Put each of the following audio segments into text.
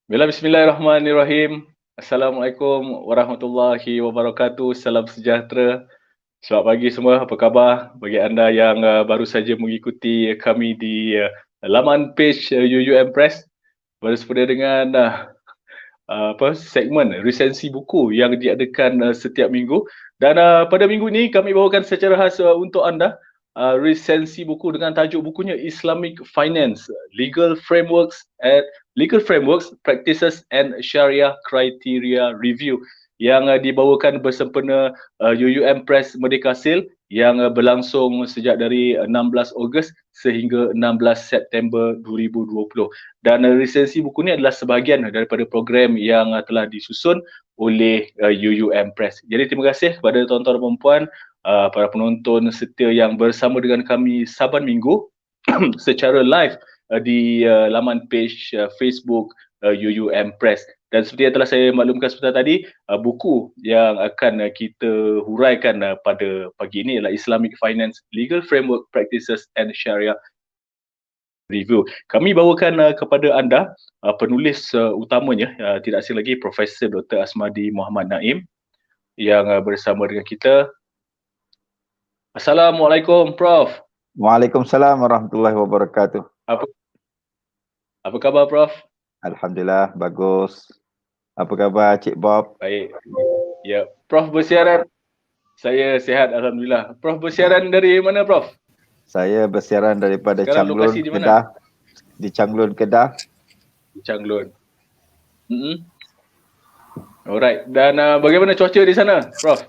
Bismillahirrahmanirrahim. Assalamualaikum warahmatullahi wabarakatuh. Salam sejahtera. Selamat pagi semua. Apa khabar? Bagi anda yang baru saja mengikuti kami di laman page UUM Press, bersempena dengan segmen resensi buku yang diadakan setiap minggu. Dan pada minggu ini kami bawakan secara khas untuk anda resensi buku dengan tajuk bukunya Islamic Finance, Legal Frameworks, Practices and Sharia Criteria Review yang dibawakan bersempena UUM Press Merdeka Sale yang berlangsung sejak dari 16 Ogos sehingga 16 September 2020. Dan resensi buku ini adalah sebahagian daripada program yang telah disusun oleh UUM Press. Jadi terima kasih kepada tuan-tuan dan puan, para penonton setia yang bersama dengan kami saban minggu secara live di laman page Facebook UUM Press. Dan seperti yang telah saya maklumkan sebentar tadi, buku yang akan kita huraikan pada pagi ini adalah Islamic Finance, Legal Framework, Practices and Sharia Review. Kami bawakan kepada anda penulis utamanya, tidak asing lagi Profesor Dr. Asmadi Muhammad Naim yang bersama dengan kita. Assalamualaikum Prof. Waalaikumsalam warahmatullahi wabarakatuh. Apa khabar Prof? Alhamdulillah, bagus. Apa khabar Cik Bob? Baik. Ya, Prof bersiaran. Saya sihat Alhamdulillah. Prof bersiaran dari mana Prof? Saya bersiaran daripada Sekarang Changlun, lokasi di mana? Kedah. Di Changlun, Kedah. Di Changlun. Alright. Dan bagaimana cuaca di sana Prof?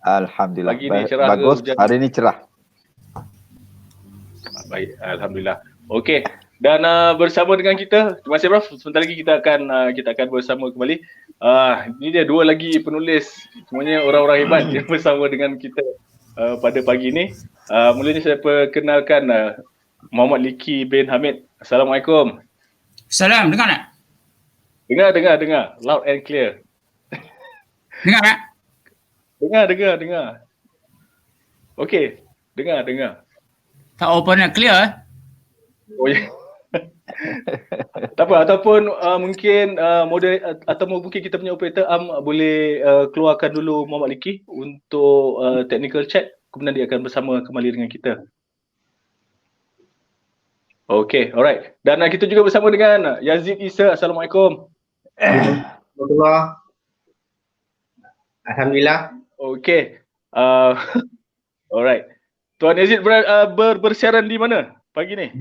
Alhamdulillah. Pagi ni cerah bagus. ke hujan? Hari ni cerah. Baik, Alhamdulillah. Okey. Dan bersama dengan kita, terima kasih Prof. Sebentar lagi kita akan bersama kembali. Ini dia dua lagi penulis, semuanya orang-orang hebat yang bersama dengan kita pada pagi ini. Mulanya saya perkenalkan Muhammad Liki bin Hamid. Assalamualaikum. Salam, dengar tak? Dengar. Loud and clear. Dengar tak? Dengar. Okey, dengar. Tak open and clear eh? Oh ya. Tak apa, ataupun mungkin atau mungkin kita punya operator boleh keluarkan dulu Muhammad Liki untuk technical check, kemudian dia akan bersama kembali dengan kita. Okay, alright. Dan kita juga bersama dengan Yazid Isa. Assalamualaikum. Warahmatullahi. Alhamdulillah. Okay. Alright. Tuan Yazid bersiaran di mana pagi ni?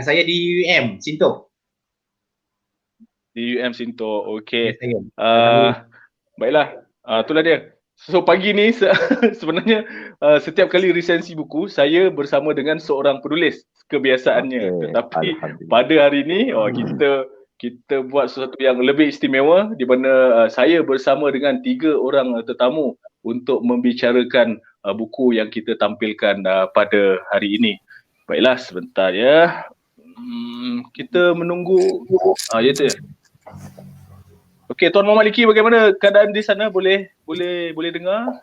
Saya di UM Sinto. Di UM Sinto. Okay. Saya. Baiklah. Itulah dia. So pagi ni sebenarnya setiap kali resensi buku saya bersama dengan seorang penulis kebiasaannya. Okay. Tetapi pada hari ini kita buat sesuatu yang lebih istimewa di mana saya bersama dengan 3 orang tetamu untuk membicarakan buku yang kita tampilkan pada hari ini. Baiklah, sebentar ya. Kita menunggu. Ya tu ya. Okey, Tuan Muhammad Liki, bagaimana keadaan di sana? Boleh dengar?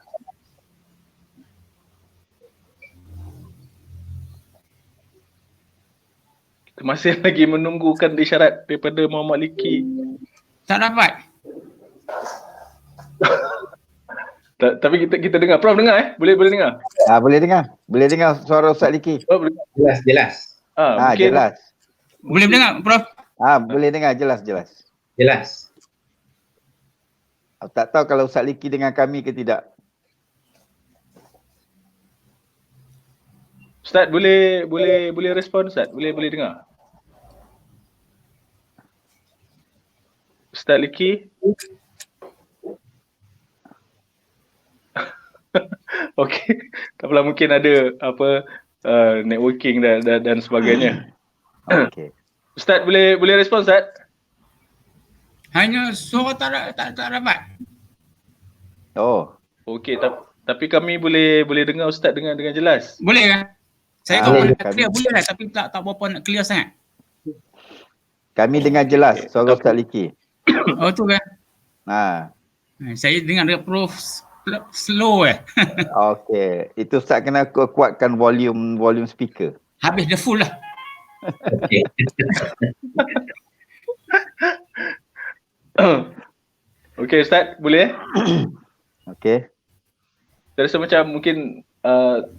Kita masih lagi menunggukan isyarat daripada Muhammad Liki. Tak dapat. Tapi kita dengar. Prof dengar Boleh dengar? Boleh dengar suara Ustaz Liki. Oh, boleh. Jelas. Mungkin Jelas. Boleh dengar Prof? Boleh dengar jelas. Jelas. Tak tahu kalau Ustaz Liki dengan kami ke tidak. Ustaz boleh respon Ustaz? Boleh dengar? Ustaz Liki? Okey, tak apalah, mungkin ada networking dan sebagainya. Okey. Ustaz boleh respon Ustaz? Hanya suara tak dapat. Oh. Okey, tapi kami boleh dengar Ustaz dengan jelas. Boleh kan? Saya boleh. kalau clear boleh lah, tapi tak berapa nak clear sangat. Kami dengar jelas suara Ustaz Liki. Oh tu kan? Saya dengar dia Prof slow Okey. Itu Ustaz kena kuatkan volume speaker. Habis dia full lah. Okey Ustaz, boleh? Okey. Saya rasa macam mungkin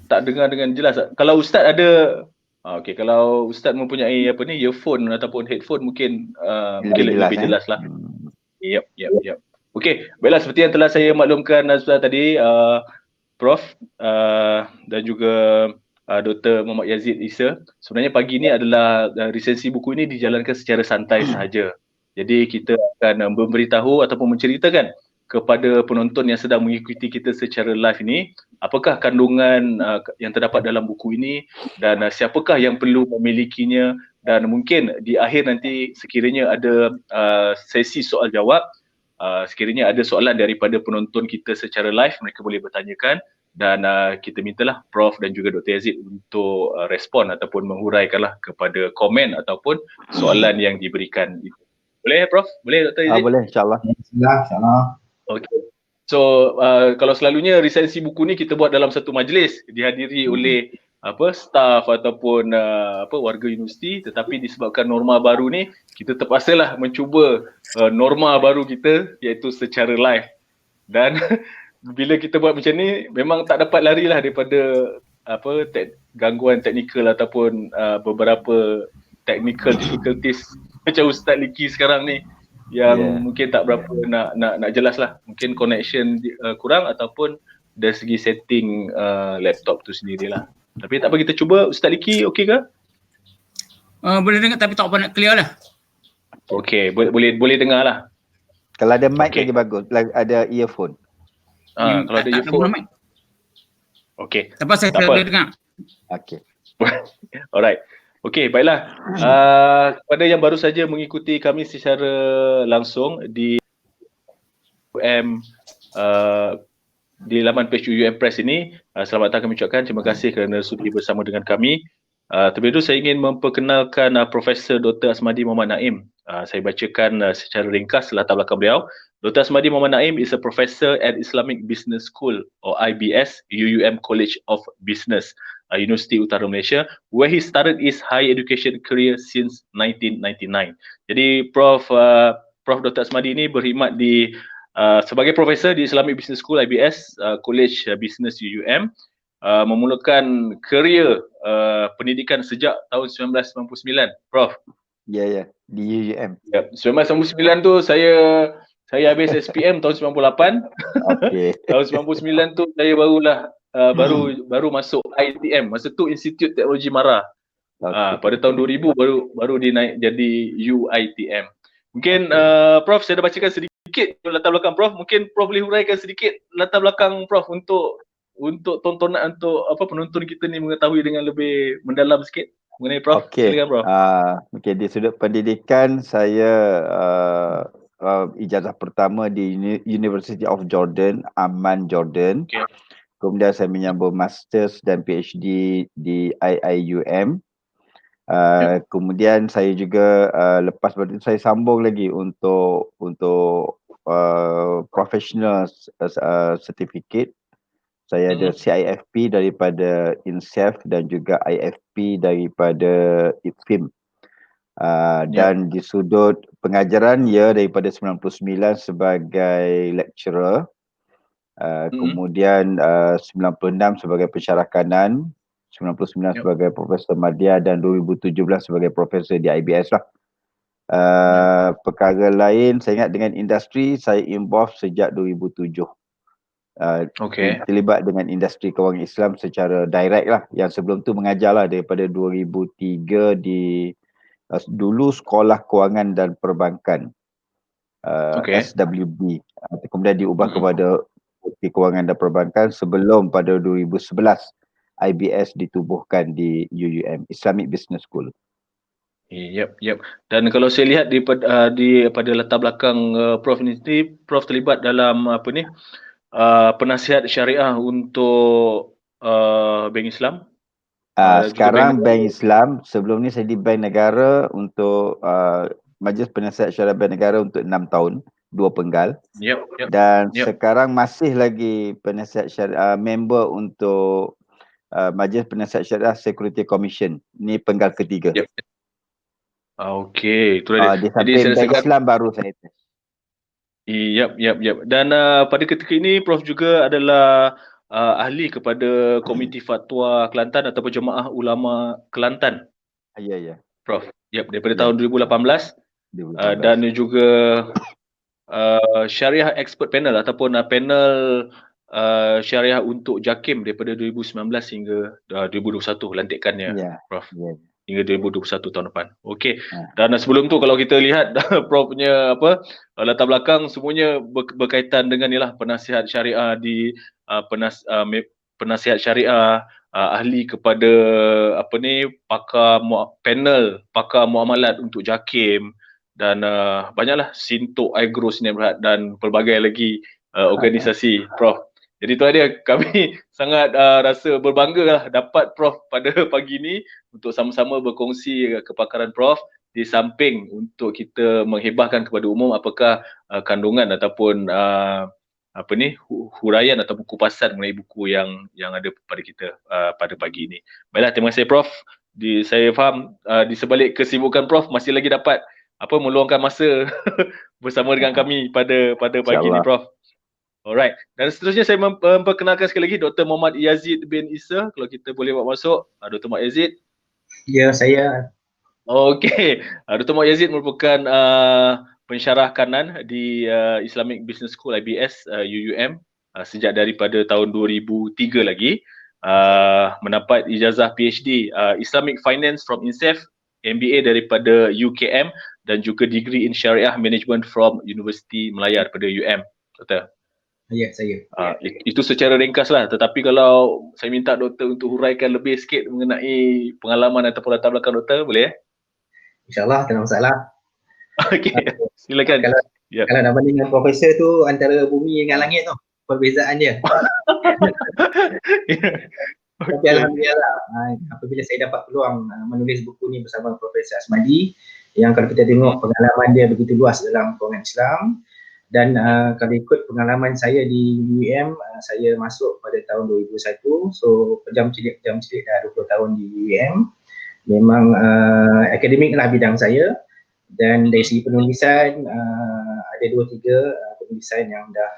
tak dengar dengan jelas. Kalau Ustaz ada okey, kalau Ustaz mempunyai apa ni earphone ataupun headphone mungkin lebih jelas lah. Yep. Okey, baiklah seperti yang telah saya maklumkan Ustaz tadi, Prof dan juga Dr. Muhammad Yazid Isa. Sebenarnya pagi ni adalah resensi buku ini dijalankan secara santai sahaja. Jadi kita akan memberitahu ataupun menceritakan kepada penonton yang sedang mengikuti kita secara live ini, apakah kandungan yang terdapat dalam buku ini dan siapakah yang perlu memilikinya, dan mungkin di akhir nanti sekiranya ada sesi soal jawab, sekiranya ada soalan daripada penonton kita secara live, mereka boleh bertanyakan dan kita mintalah Prof dan juga Dr. Yazid untuk respon ataupun menghuraikanlah kepada komen ataupun soalan yang diberikan. Boleh Prof? Boleh Dr. Yazid? Boleh, insyaAllah. InsyaAllah. Okay. So kalau selalunya resensi buku ni kita buat dalam satu majlis, dihadiri oleh staff ataupun warga universiti, tetapi disebabkan norma baru ni kita terpaksalah mencuba norma baru kita, iaitu secara live. Dan bila kita buat macam ni memang tak dapat lari lah daripada gangguan teknikal ataupun beberapa technical difficulties macam Ustaz Liki sekarang ni yang mungkin tak berapa nak jelas lah. Mungkin connection kurang ataupun dari segi setting laptop tu sendirilah. Tapi tak apa, kita cuba. Ustaz Liki okey ke? Boleh dengar tapi tak apa nak clear lah. Okey, boleh dengar lah. Kalau ada mic lagi bagus, ada earphone. Kalau ada earphone. Okey. Tak apa, saya boleh dengar. Okey. Alright. Okey, baiklah. Kepada yang baru saja mengikuti kami secara langsung di di laman page UUM Press ini, selamat datang kami ucapkan. Terima kasih kerana sudi bersama dengan kami. Terlebih dahulu saya ingin memperkenalkan Profesor Dr. Asmadi Muhammad Naim. Saya bacakan secara ringkas latar belakang beliau. Dr. Asmadi Muhammad Naim is a professor at Islamic Business School or IBS, UUM College of Business, Universiti Utara Malaysia, where he started his higher education career since 1999. Jadi Prof Dr. Asmadi ini berkhidmat di sebagai profesor di Islamic Business School IBS, College Business UUM, memulakan kerjaya pendidikan sejak tahun 1999, Prof. Ya, di UUM. Ya, 1999 tu saya habis SPM tahun 98. Okey. Tahun 99 tu saya baru masuk ITM. Masa tu Institut Teknologi Mara. Pada tahun 2000 baru dinaik jadi UITM. Mungkin Prof, saya dah bacakan sedikit latar belakang Prof. Mungkin Prof boleh huraikan sedikit latar belakang Prof untuk tontonan, untuk penonton kita ni mengetahui dengan lebih mendalam sikit mengenai Prof. Silakan Prof. Okey, di sudut pendidikan saya ijazah pertama di University of Jordan, Amman, Jordan. Okay. Kemudian saya menyambung Masters dan PhD di IIUM. Kemudian saya juga lepas itu saya sambung lagi untuk professional certificate. Saya ada CIFP daripada INSEF dan juga IFP daripada ITFIM. Dan di sudut pengajaran daripada 99 sebagai lecturer, kemudian 96 sebagai pensyarah kanan, 99 sebagai Profesor Madya dan 2017 sebagai profesor di IBS lah. Perkara lain saya ingat dengan industri saya involve sejak 2007. Terlibat dengan industri kewangan Islam secara direct lah. Yang sebelum tu mengajar lah daripada 2003 di dulu Sekolah Kewangan dan Perbankan, SWB. Kemudian diubah kepada Kewangan dan Perbankan sebelum pada 2011 IBS ditubuhkan di UUM, Islamic Business School. Yep. Dan kalau saya lihat pada latar belakang Prof ni, Prof terlibat dalam penasihat syariah untuk Bank Islam. Sekarang Bank Islam, sebelum ni saya di Bank Negara untuk Majlis Penasihat Syariah Bank Negara untuk 6 tahun, 2 penggal. Dan sekarang masih lagi penasihat syariah, member untuk Majlis Penasihat Syariah Security Commission. Ni penggal ketiga. Okey, itu dia. Di samping Bank Islam baru saya. Yap. Dan pada ketika ini Prof juga adalah ahli kepada Komiti Fatwa Kelantan ataupun Jemaah Ulama Kelantan. Ya. Prof. Yap, daripada tahun 2018 dan juga Syariah Expert Panel ataupun panel Syariah untuk JAKIM daripada 2019 hingga 2021 lantikannya, Prof. Hingga 2021 tahun depan. Okey. Dan sebelum tu kalau kita lihat Prof punya latar belakang semuanya berkaitan dengan ialah penasihat syariah di penasihat syariah, ahli kepada panel pakar muamalat untuk JAKIM dan banyaklah Sintok, Agro, Sdn Bhd dan pelbagai lagi organisasi, Prof. Jadi tu dia, kami sangat rasa berbangga lah dapat Prof pada pagi ini untuk sama-sama berkongsi kepakaran Prof di samping untuk kita menghibahkan kepada umum apakah kandungan ataupun huraian ataupun kupasan mengenai buku yang ada pada kita pada pagi ini. Baiklah, terima kasih Prof. Saya faham di sebalik kesibukan Prof masih lagi dapat meluangkan masa bersama dengan kami pada pagi ini, Prof. Alright. Dan seterusnya saya memperkenalkan sekali lagi Dr. Muhammad Yazid bin Isa. Kalau kita boleh buat masuk. Dr. Muhammad Yazid. Ya, saya. Okey. Dr. Muhammad Yazid merupakan pensyarah kanan di Islamic Business School IBS UUM sejak daripada tahun 2003 lagi. Mendapat ijazah PhD Islamic Finance from INSEF, MBA daripada UKM dan juga degree in Syariah Management from Universiti Melaya daripada UM. Betul? Ya, saya. Itu secara ringkas lah. Tetapi kalau saya minta doktor untuk huraikan lebih sikit mengenai pengalaman ataupun latar belakang doktor, boleh? InsyaAllah, tak ada masalah. Okey, silakan. Kalau nak banding dengan profesor tu antara bumi dengan langit tu, perbezaan dia. Tapi Alhamdulillah, apabila saya dapat peluang menulis buku ni bersama Profesor Asmadi, yang kalau kita tengok pengalaman dia begitu luas dalam perangan Islam, dan kalau ikut pengalaman saya di UUM, saya masuk pada tahun 2001, so pejam celik dah 20 tahun di UUM. Memang akademik lah bidang saya, dan dari segi penulisan ada 2-3 penulisan yang dah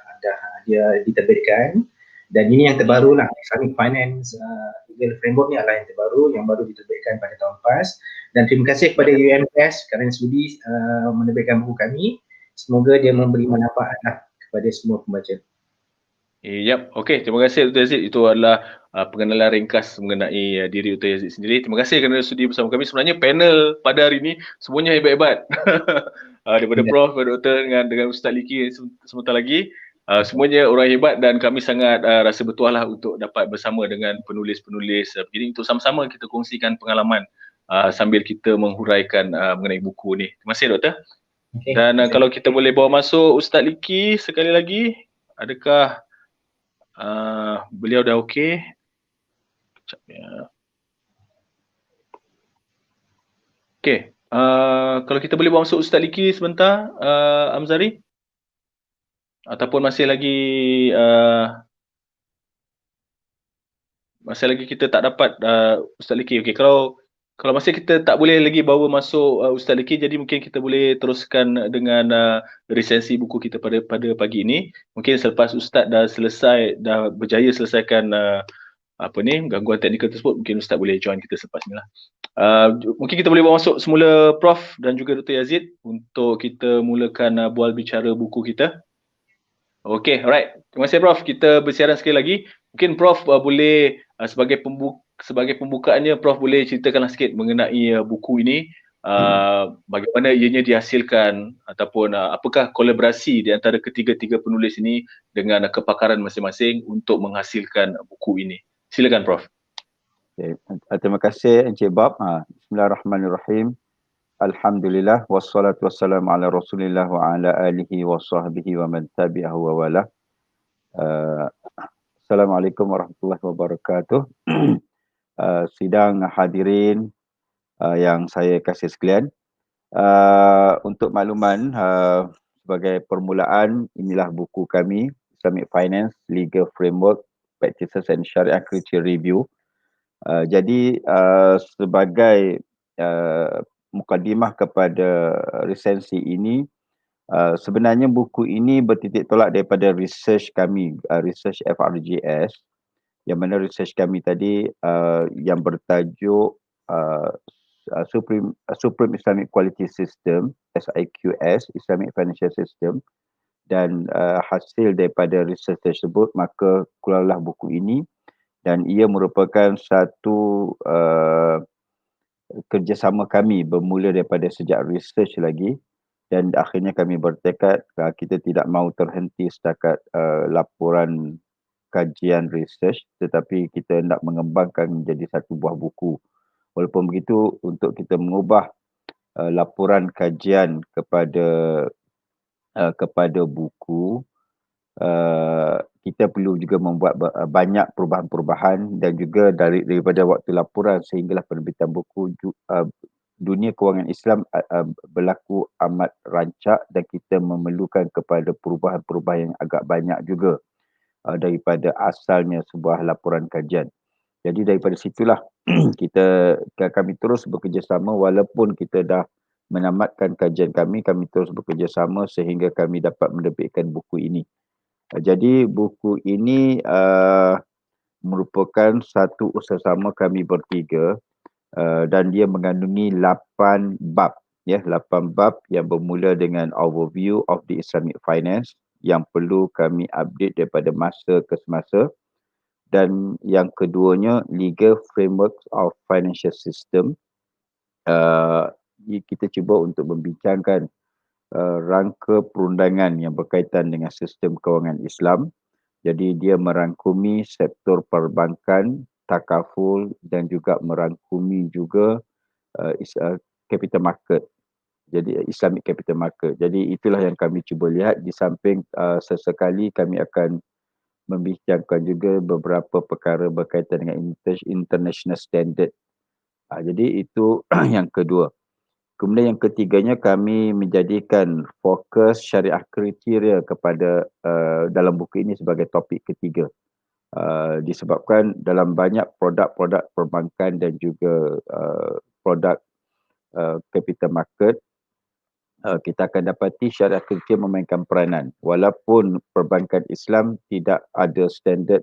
dia diterbitkan, dan ini yang terbaru lah, Islamic Finance Legal Framework ni adalah yang baru diterbitkan pada tahun lepas. Dan terima kasih kepada UUM Press kerana sudi menerbitkan buku kami. Semoga dia memberi manfaat kepada semua pembaca. Yap, okey. Terima kasih Dr. Yazid. Itu adalah pengenalan ringkas mengenai diri Dr. Yazid sendiri. Terima kasih kerana sudi bersama kami. Sebenarnya panel pada hari ini semuanya hebat-hebat. Daripada Prof, Dr. dengan Ustaz Liki sebentar lagi. Semuanya orang hebat dan kami sangat rasa bertuah lah untuk dapat bersama dengan penulis-penulis begini untuk sama-sama kita kongsikan pengalaman sambil kita menghuraikan mengenai buku ni. Terima kasih Doktor. Okay. Dan kalau kita boleh bawa masuk Ustaz Liki sekali lagi, adakah beliau dah okey? Sekejap ya. Okey, kalau kita boleh bawa masuk Ustaz Liki sebentar, Amzari, ataupun masih lagi kita tak dapat Ustaz Liki. Okey, kalau masih kita tak boleh lagi bawa masuk Ustaz Liki, jadi mungkin kita boleh teruskan dengan resensi buku kita pada pagi ini. Mungkin selepas Ustaz dah berjaya selesaikan gangguan teknikal tersebut, mungkin Ustaz boleh join kita selepas ni lah. Mungkin kita boleh bawa masuk semula Prof dan juga Dr. Yazid untuk kita mulakan bual bicara buku kita. Okey, alright. Terima kasih Prof. Kita bersiaran sekali lagi. Mungkin Prof boleh sebagai pembukaannya, Prof boleh ceritakanlah sikit mengenai buku ini, bagaimana ianya dihasilkan ataupun apakah kolaborasi di antara ketiga-tiga penulis ini dengan kepakaran masing-masing untuk menghasilkan buku ini. Silakan Prof. Okay. Terima kasih Encik Bob. Bismillahirrahmanirrahim. Alhamdulillah wassalatu wassalamu ala Rasulillah wa ala alihi wa sahbihi wa man tabi'ahu wa wala. Assalamualaikum warahmatullahi wabarakatuh. Sidang hadirin yang saya kasih sekalian. Untuk makluman, sebagai permulaan, inilah buku kami, Islamic Finance Legal Framework Practices and Sharia Criteria Review. Jadi sebagai mukadimah kepada resensi ini, Sebenarnya buku ini bertitik tolak daripada research kami, research FRGS, yang mana research kami tadi yang bertajuk Supreme Islamic Quality System, SIQS, Islamic Financial System, dan hasil daripada research tersebut maka keluarlah buku ini, dan ia merupakan satu kerjasama kami bermula daripada sejak research lagi, dan akhirnya kami bertekad kita tidak mahu terhenti setakat laporan kajian research, tetapi kita hendak mengembangkan menjadi satu buah buku. Walaupun begitu, untuk kita mengubah laporan kajian kepada buku, kita perlu juga membuat banyak perubahan-perubahan, dan juga daripada waktu laporan sehinggalah penerbitan buku, dunia kewangan Islam berlaku amat rancak, dan kita memerlukan kepada perubahan-perubahan yang agak banyak juga daripada asalnya sebuah laporan kajian. Jadi daripada situlah kami terus bekerjasama, walaupun kita dah menamatkan kajian kami terus bekerjasama sehingga kami dapat menerbitkan buku ini. Jadi buku ini merupakan satu usaha-sama kami bertiga, dan dia mengandungi 8 bab, 8 bab yang bermula dengan overview of the Islamic finance yang perlu kami update daripada masa ke semasa, dan yang keduanya legal framework of financial system. Kita cuba untuk membincangkan rangka perundangan yang berkaitan dengan sistem kewangan Islam. Jadi dia merangkumi sektor perbankan, takaful, dan juga merangkumi juga capital market. Jadi Islamic capital market. Jadi itulah yang kami cuba lihat. Di samping sesekali kami akan membincangkan juga beberapa perkara berkaitan dengan international standard. Jadi itu yang kedua. Kemudian yang ketiganya, kami menjadikan fokus syariah kriteria kepada dalam buku ini sebagai topik ketiga. Disebabkan dalam banyak produk-produk perbankan dan juga produk capital market, kita akan dapati syariah kriteria memainkan peranan. Walaupun perbankan Islam tidak ada standard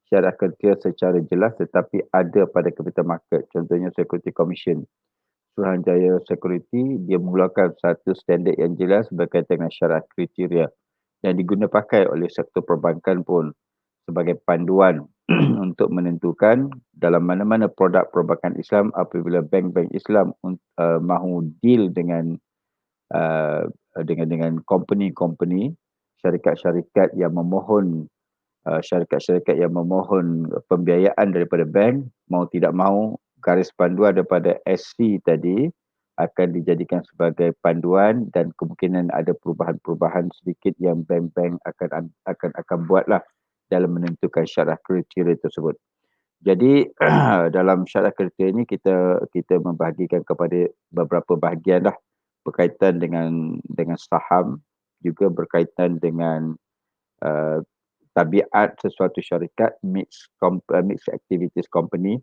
syariah kriteria secara jelas, tetapi ada pada capital market. Contohnya Security Commission, Suruhanjaya Security, dia mengeluarkan satu standard yang jelas berkaitan dengan syariah kriteria yang diguna pakai oleh sektor perbankan pun sebagai panduan untuk menentukan dalam mana-mana produk perbankan Islam apabila bank-bank Islam mahu deal dengan company-company, syarikat-syarikat yang memohon pembiayaan daripada bank, mau tidak mahu garis panduan daripada SC tadi akan dijadikan sebagai panduan, dan kemungkinan ada perubahan-perubahan sedikit yang bank-bank akan buatlah dalam menentukan syariah kriteria tersebut. Jadi dalam syariah kriteria ini kita membahagikan kepada beberapa bahagian lah, berkaitan dengan saham, juga berkaitan dengan tabiat sesuatu syarikat, mixed activities company.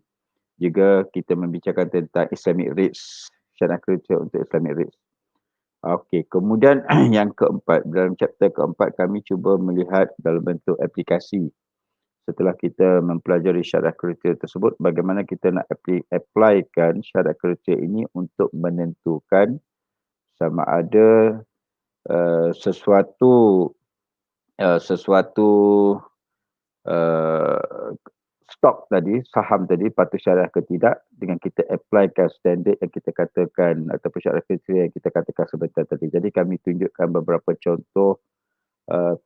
Juga kita membicarakan tentang Islamic REITs, syariah kriteria untuk Islamic REITs. Okey, kemudian yang keempat, dalam chapter keempat kami cuba melihat dalam bentuk aplikasi. Setelah kita mempelajari syariah kriteria tersebut, bagaimana kita nak applykan syariah kriteria ini untuk menentukan sama ada sesuatu stok tadi, saham tadi patut syariah ke tidak, dengan kita applykan standard yang kita katakan ataupun syariah kriteria yang kita katakan sebentar tadi. Jadi kami tunjukkan beberapa contoh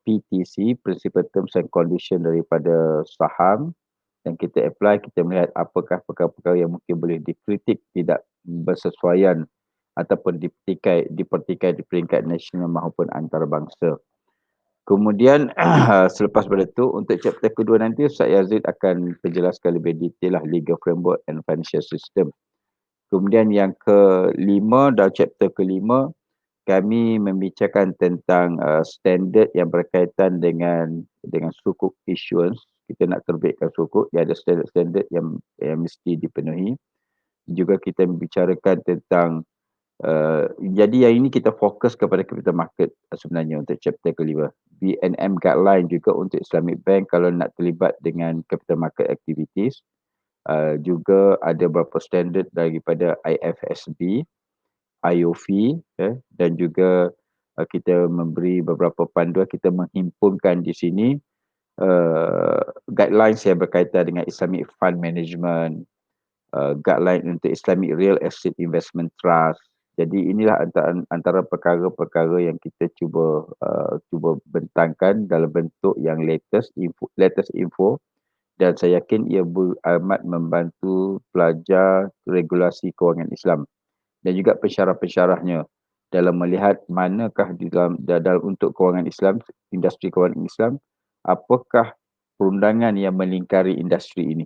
PTC, Principal Terms and Condition daripada saham, dan kita apply, kita melihat apakah perkara-perkara yang mungkin boleh dikritik tidak bersesuaian ataupun dipertikai di peringkat nasional maupun antarabangsa. Kemudian selepas pada itu, untuk chapter kedua nanti Ustaz Yazid akan menjelaskan lebih detail lah legal framework and financial system. Kemudian yang kelima, dalam chapter kelima, kami membicarakan tentang standard yang berkaitan dengan sukuk issuance. Kita nak terbitkan sukuk, dia ada standard-standard yang mesti dipenuhi. Juga kita membicarakan tentang Jadi yang ini kita fokus kepada capital market sebenarnya untuk chapter kelima. BNM guideline juga untuk Islamic Bank kalau nak terlibat dengan capital market activities. Juga ada beberapa standard daripada IFSB, IOV, dan juga kita memberi beberapa panduan. Kita menghimpunkan di sini guidelines yang berkaitan dengan Islamic Fund Management, guideline untuk Islamic Real Estate Investment Trust. Jadi inilah antara perkara-perkara yang kita cuba bentangkan dalam bentuk yang latest info, dan saya yakin ia amat membantu pelajar regulasi kewangan Islam dan juga pensyarah-pensyarahnya dalam melihat manakah di dalam untuk kewangan Islam, industri kewangan Islam, apakah perundangan yang melingkari industri ini.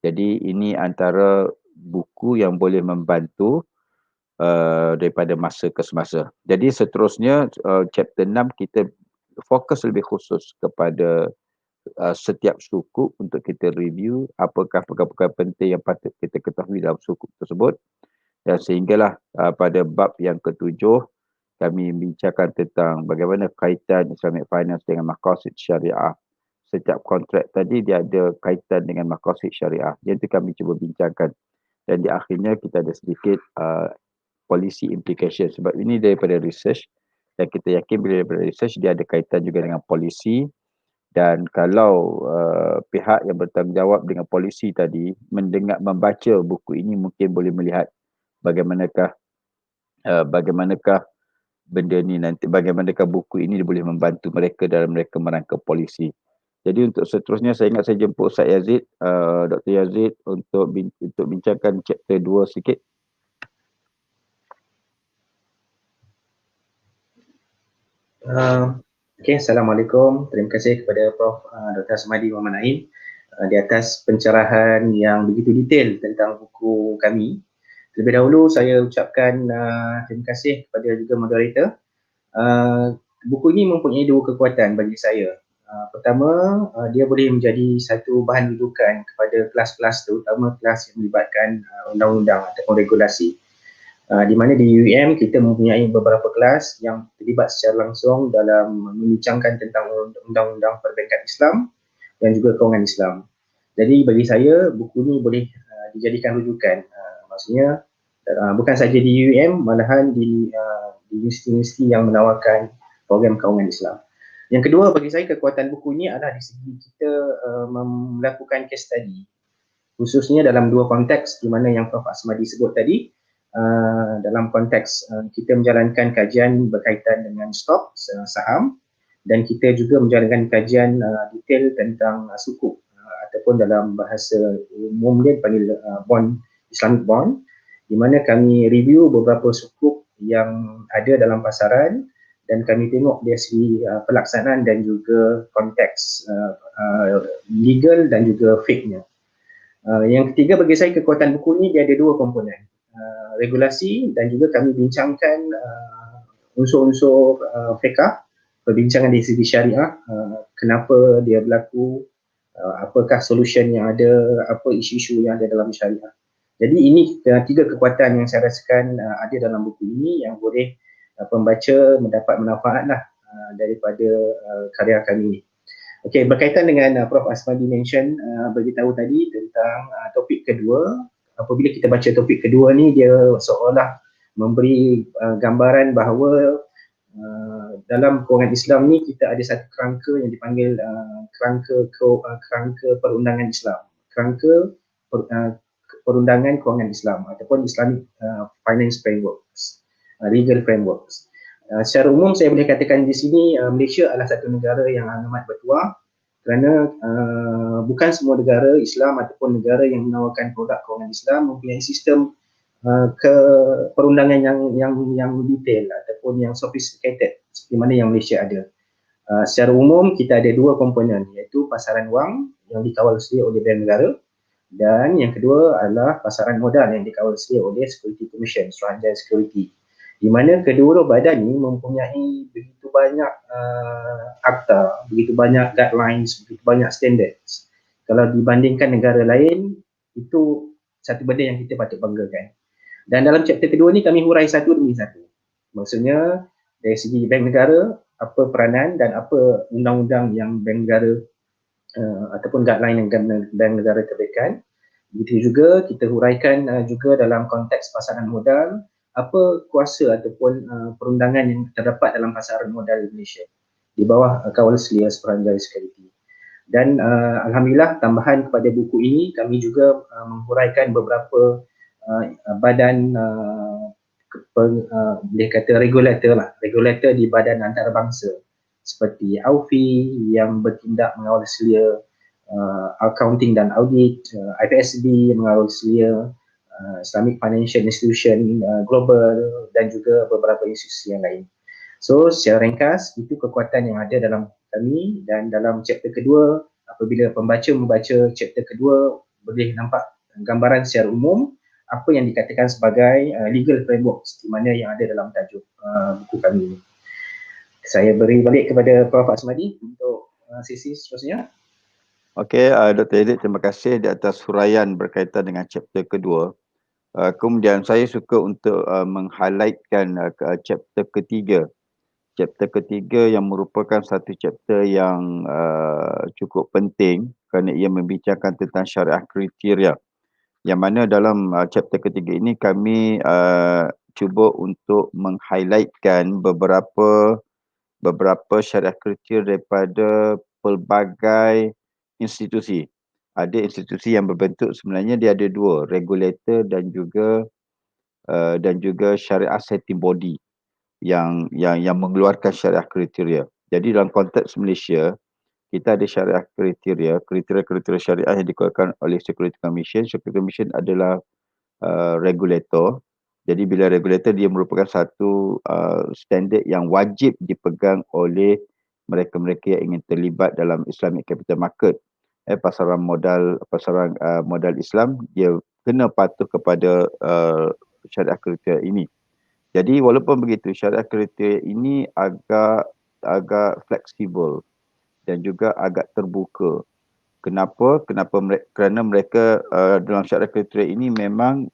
Jadi ini antara buku yang boleh membantu daripada masa ke semasa. Jadi seterusnya chapter 6 kita fokus lebih khusus kepada setiap suku untuk kita review apakah perkara-perkara penting yang patut kita ketahui dalam suku tersebut, dan sehinggalah pada bab yang ketujuh kami bincangkan tentang bagaimana kaitan Islamic Finance dengan maqasid syariah. Setiap kontrak tadi dia ada kaitan dengan maqasid syariah. Yang itu kami cuba bincangkan, dan di akhirnya kita ada sedikit policy implication, sebab ini daripada research dan kita yakin bila daripada research dia ada kaitan juga dengan polisi. Dan kalau pihak yang bertanggungjawab dengan polisi tadi membaca buku ini, mungkin boleh melihat bagaimanakah benda ni nanti, bagaimanakah buku ini boleh membantu mereka dalam mereka merangkap polisi. Jadi untuk seterusnya saya ingat saya jemput Ustaz Yazid, Dr. Yazid untuk bincangkan chapter 2 sikit. Okay, Assalamualaikum. Terima kasih kepada Prof. Dr. Asmadi Muhammad Naim di atas pencerahan yang begitu detail tentang buku kami. Terlebih dahulu saya ucapkan terima kasih kepada juga moderator. Buku ini mempunyai dua kekuatan bagi saya. Pertama, dia boleh menjadi satu bahan rujukan kepada kelas-kelas, terutama kelas yang melibatkan undang-undang ataupun regulasi. Di mana di UEM kita mempunyai beberapa kelas yang terlibat secara langsung dalam membincangkan tentang undang-undang perbankan Islam dan juga kewangan Islam. Jadi bagi saya buku ini boleh dijadikan rujukan. Maksudnya bukan saja di UEM, malahan di universiti-universiti yang menawarkan program kewangan Islam. Yang kedua bagi saya kekuatan buku ini adalah di segi kita melakukan case study, khususnya dalam dua konteks di mana yang Prof. Asmadi sebut tadi. Dalam konteks kita menjalankan kajian berkaitan dengan stok saham, dan kita juga menjalankan kajian detail tentang suku ataupun dalam bahasa umum dia dipanggil bond, Islamic bond, di mana kami review beberapa suku yang ada dalam pasaran dan kami tengok dari segi pelaksanaan dan juga konteks legal dan juga fake-nya. Yang ketiga bagi saya kekuatan buku ni dia ada dua komponen. Regulasi dan juga kami bincangkan unsur-unsur fiqh, perbincangan dari segi syariah, kenapa dia berlaku, apakah solution yang ada, apa isu-isu yang ada dalam syariah. Jadi ini tiga kekuatan yang saya rasakan ada dalam buku ini yang boleh pembaca mendapat manfaatlah daripada karya kami ini. Okey, berkaitan dengan Prof. Asmadi mention beritahu tadi tentang topik kedua. Apabila kita baca topik kedua ni, dia seolah memberi gambaran bahawa dalam kewangan Islam ni kita ada satu kerangka yang dipanggil kerangka perundangan Islam, kerangka perundangan kewangan Islam ataupun Islamic Finance Frameworks, legal frameworks. Secara umum saya boleh katakan di sini Malaysia adalah satu negara yang amat bertuah, kerana bukan semua negara Islam ataupun negara yang menawarkan produk kewangan Islam mempunyai sistem perundangan yang detail ataupun yang sophisticated seperti mana yang Malaysia ada. Secara umum kita ada dua komponen, iaitu pasaran wang yang dikawal sedia oleh bank negara, dan yang kedua adalah pasaran modal yang dikawal sedia oleh Security Commission, Suruhanjaya Security, di mana kedua badan ini mempunyai begitu banyak akta, begitu banyak guidelines, begitu banyak standards. Kalau dibandingkan negara lain, itu satu benda yang kita patut banggakan. Dan dalam chapter kedua ni kami hurai satu demi satu. Maksudnya dari segi bank negara, apa peranan dan apa undang-undang yang bank negara ataupun guideline yang bank negara terbitkan. Begitu juga kita huraikan juga dalam konteks pasaran modal, apa kuasa ataupun perundangan yang terdapat dalam pasaran modal Malaysia di bawah kawal selia seperanjaya security. Dan alhamdulillah tambahan kepada buku ini kami juga menghuraikan beberapa badan boleh kata regulator di badan antarabangsa seperti AUFI yang bertindak mengawal selia accounting dan audit, IPSB mengawal selia Islamic Financial Institution Global dan juga beberapa institusi yang lain. So secara ringkas itu kekuatan yang ada dalam kami, dan dalam chapter kedua apabila pembaca membaca chapter kedua boleh nampak gambaran secara umum apa yang dikatakan sebagai legal framework di mana yang ada dalam tajuk buku kami ini. Saya beri balik kepada Prof. Asmadi untuk sesi seterusnya. Okey, Dr. Edith, terima kasih di atas huraian berkaitan dengan chapter kedua. Kemudian saya suka untuk meng-highlightkan chapter ketiga. Chapter ketiga yang merupakan satu chapter yang cukup penting kerana ia membincangkan tentang syariah kriteria. Yang mana dalam chapter ketiga ini kami cuba untuk meng-highlightkan beberapa syariah kriteria daripada pelbagai institusi. Ada institusi yang berbentuk sebenarnya dia ada dua, regulator dan juga syariah setting body yang mengeluarkan syariah kriteria. Jadi dalam konteks Malaysia, kita ada syariah kriteria syariah yang dikeluarkan oleh Security Commission. Security Commission adalah regulator. Jadi bila regulator, dia merupakan satu standard yang wajib dipegang oleh mereka-mereka yang ingin terlibat dalam Islamic Capital Market. Pasaran modal Islam, dia kena patuh kepada syariah kriteria ini. Jadi walaupun begitu, syariah kriteria ini agak fleksibel dan juga agak terbuka. Kenapa? Kerana mereka dalam syariah kriteria ini memang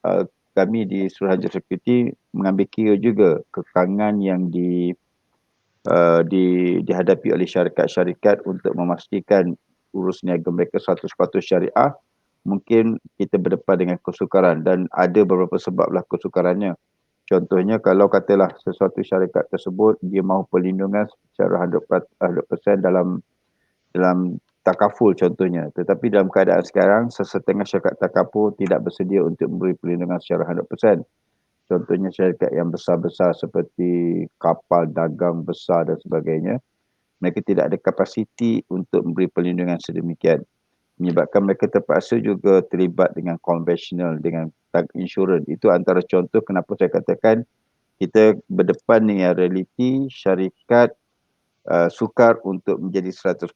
kami di Suruhanjaya Security mengambil kira juga kekangan yang dihadapi oleh syarikat-syarikat untuk memastikan urus niaga mereka 100% syariah. Mungkin kita berdepan dengan kesukaran dan ada beberapa sebablah kesukarannya. Contohnya kalau katalah sesuatu syarikat tersebut dia mahu perlindungan secara 100% dalam takaful contohnya. Tetapi dalam keadaan sekarang sesetengah syarikat takaful tidak bersedia untuk memberi perlindungan secara 100%. Contohnya syarikat yang besar-besar seperti kapal dagang besar dan sebagainya. Mereka tidak ada kapasiti untuk memberi perlindungan sedemikian. Menyebabkan mereka terpaksa juga terlibat dengan konvensional, dengan insurans. Itu antara contoh kenapa saya katakan kita berdepan dengan realiti syarikat sukar untuk menjadi 100%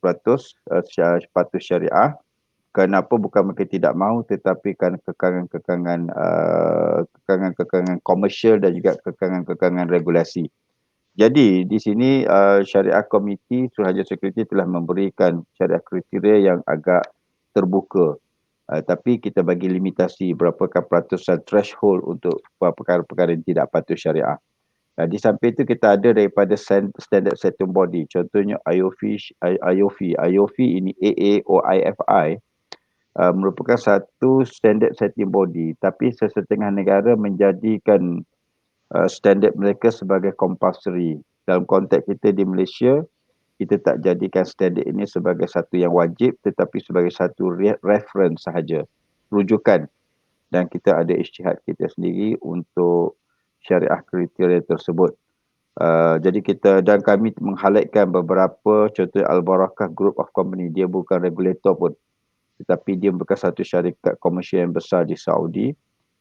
patuh syariah. Kenapa? Bukan mereka tidak mahu, tetapi kerana kekangan-kekangan komersial dan juga kekangan-kekangan regulasi. Jadi di sini Syariah Komiti Suruhanjaya Security telah memberikan syariah kriteria yang agak terbuka. Tapi kita bagi limitasi berapakah peratusan threshold untuk perkara-perkara yang tidak patuh syariah. Di samping itu kita ada daripada standard setting body. Contohnya IOFI ini AAOIFI merupakan satu standard setting body. Tapi sesetengah negara menjadikan standard mereka sebagai compulsory. Dalam konteks kita di Malaysia, kita tak jadikan standard ini sebagai satu yang wajib tetapi sebagai satu reference sahaja, rujukan. Dan kita ada ijtihad kita sendiri untuk syariah kriteria tersebut. Jadi dan kami meng-highlightkan beberapa, contoh Al-Barakah Group of Company, dia bukan regulator pun. Tetapi dia bukan satu syarikat komersial yang besar di Saudi.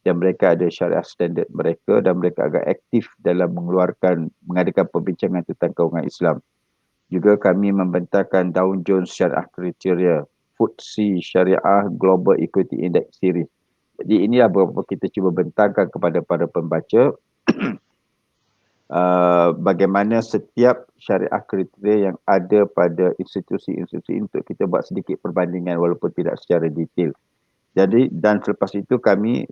Dan mereka ada syariah standard mereka dan mereka agak aktif dalam mengadakan perbincangan tentang kewangan Islam. Juga kami membentangkan Dow Jones Syariah Kriteria, FTSE Syariah Global Equity Index Series. Jadi inilah beberapa kita cuba bentangkan kepada para pembaca bagaimana setiap syariah kriteria yang ada pada institusi-institusi untuk kita buat sedikit perbandingan walaupun tidak secara detail. Jadi dan selepas itu kami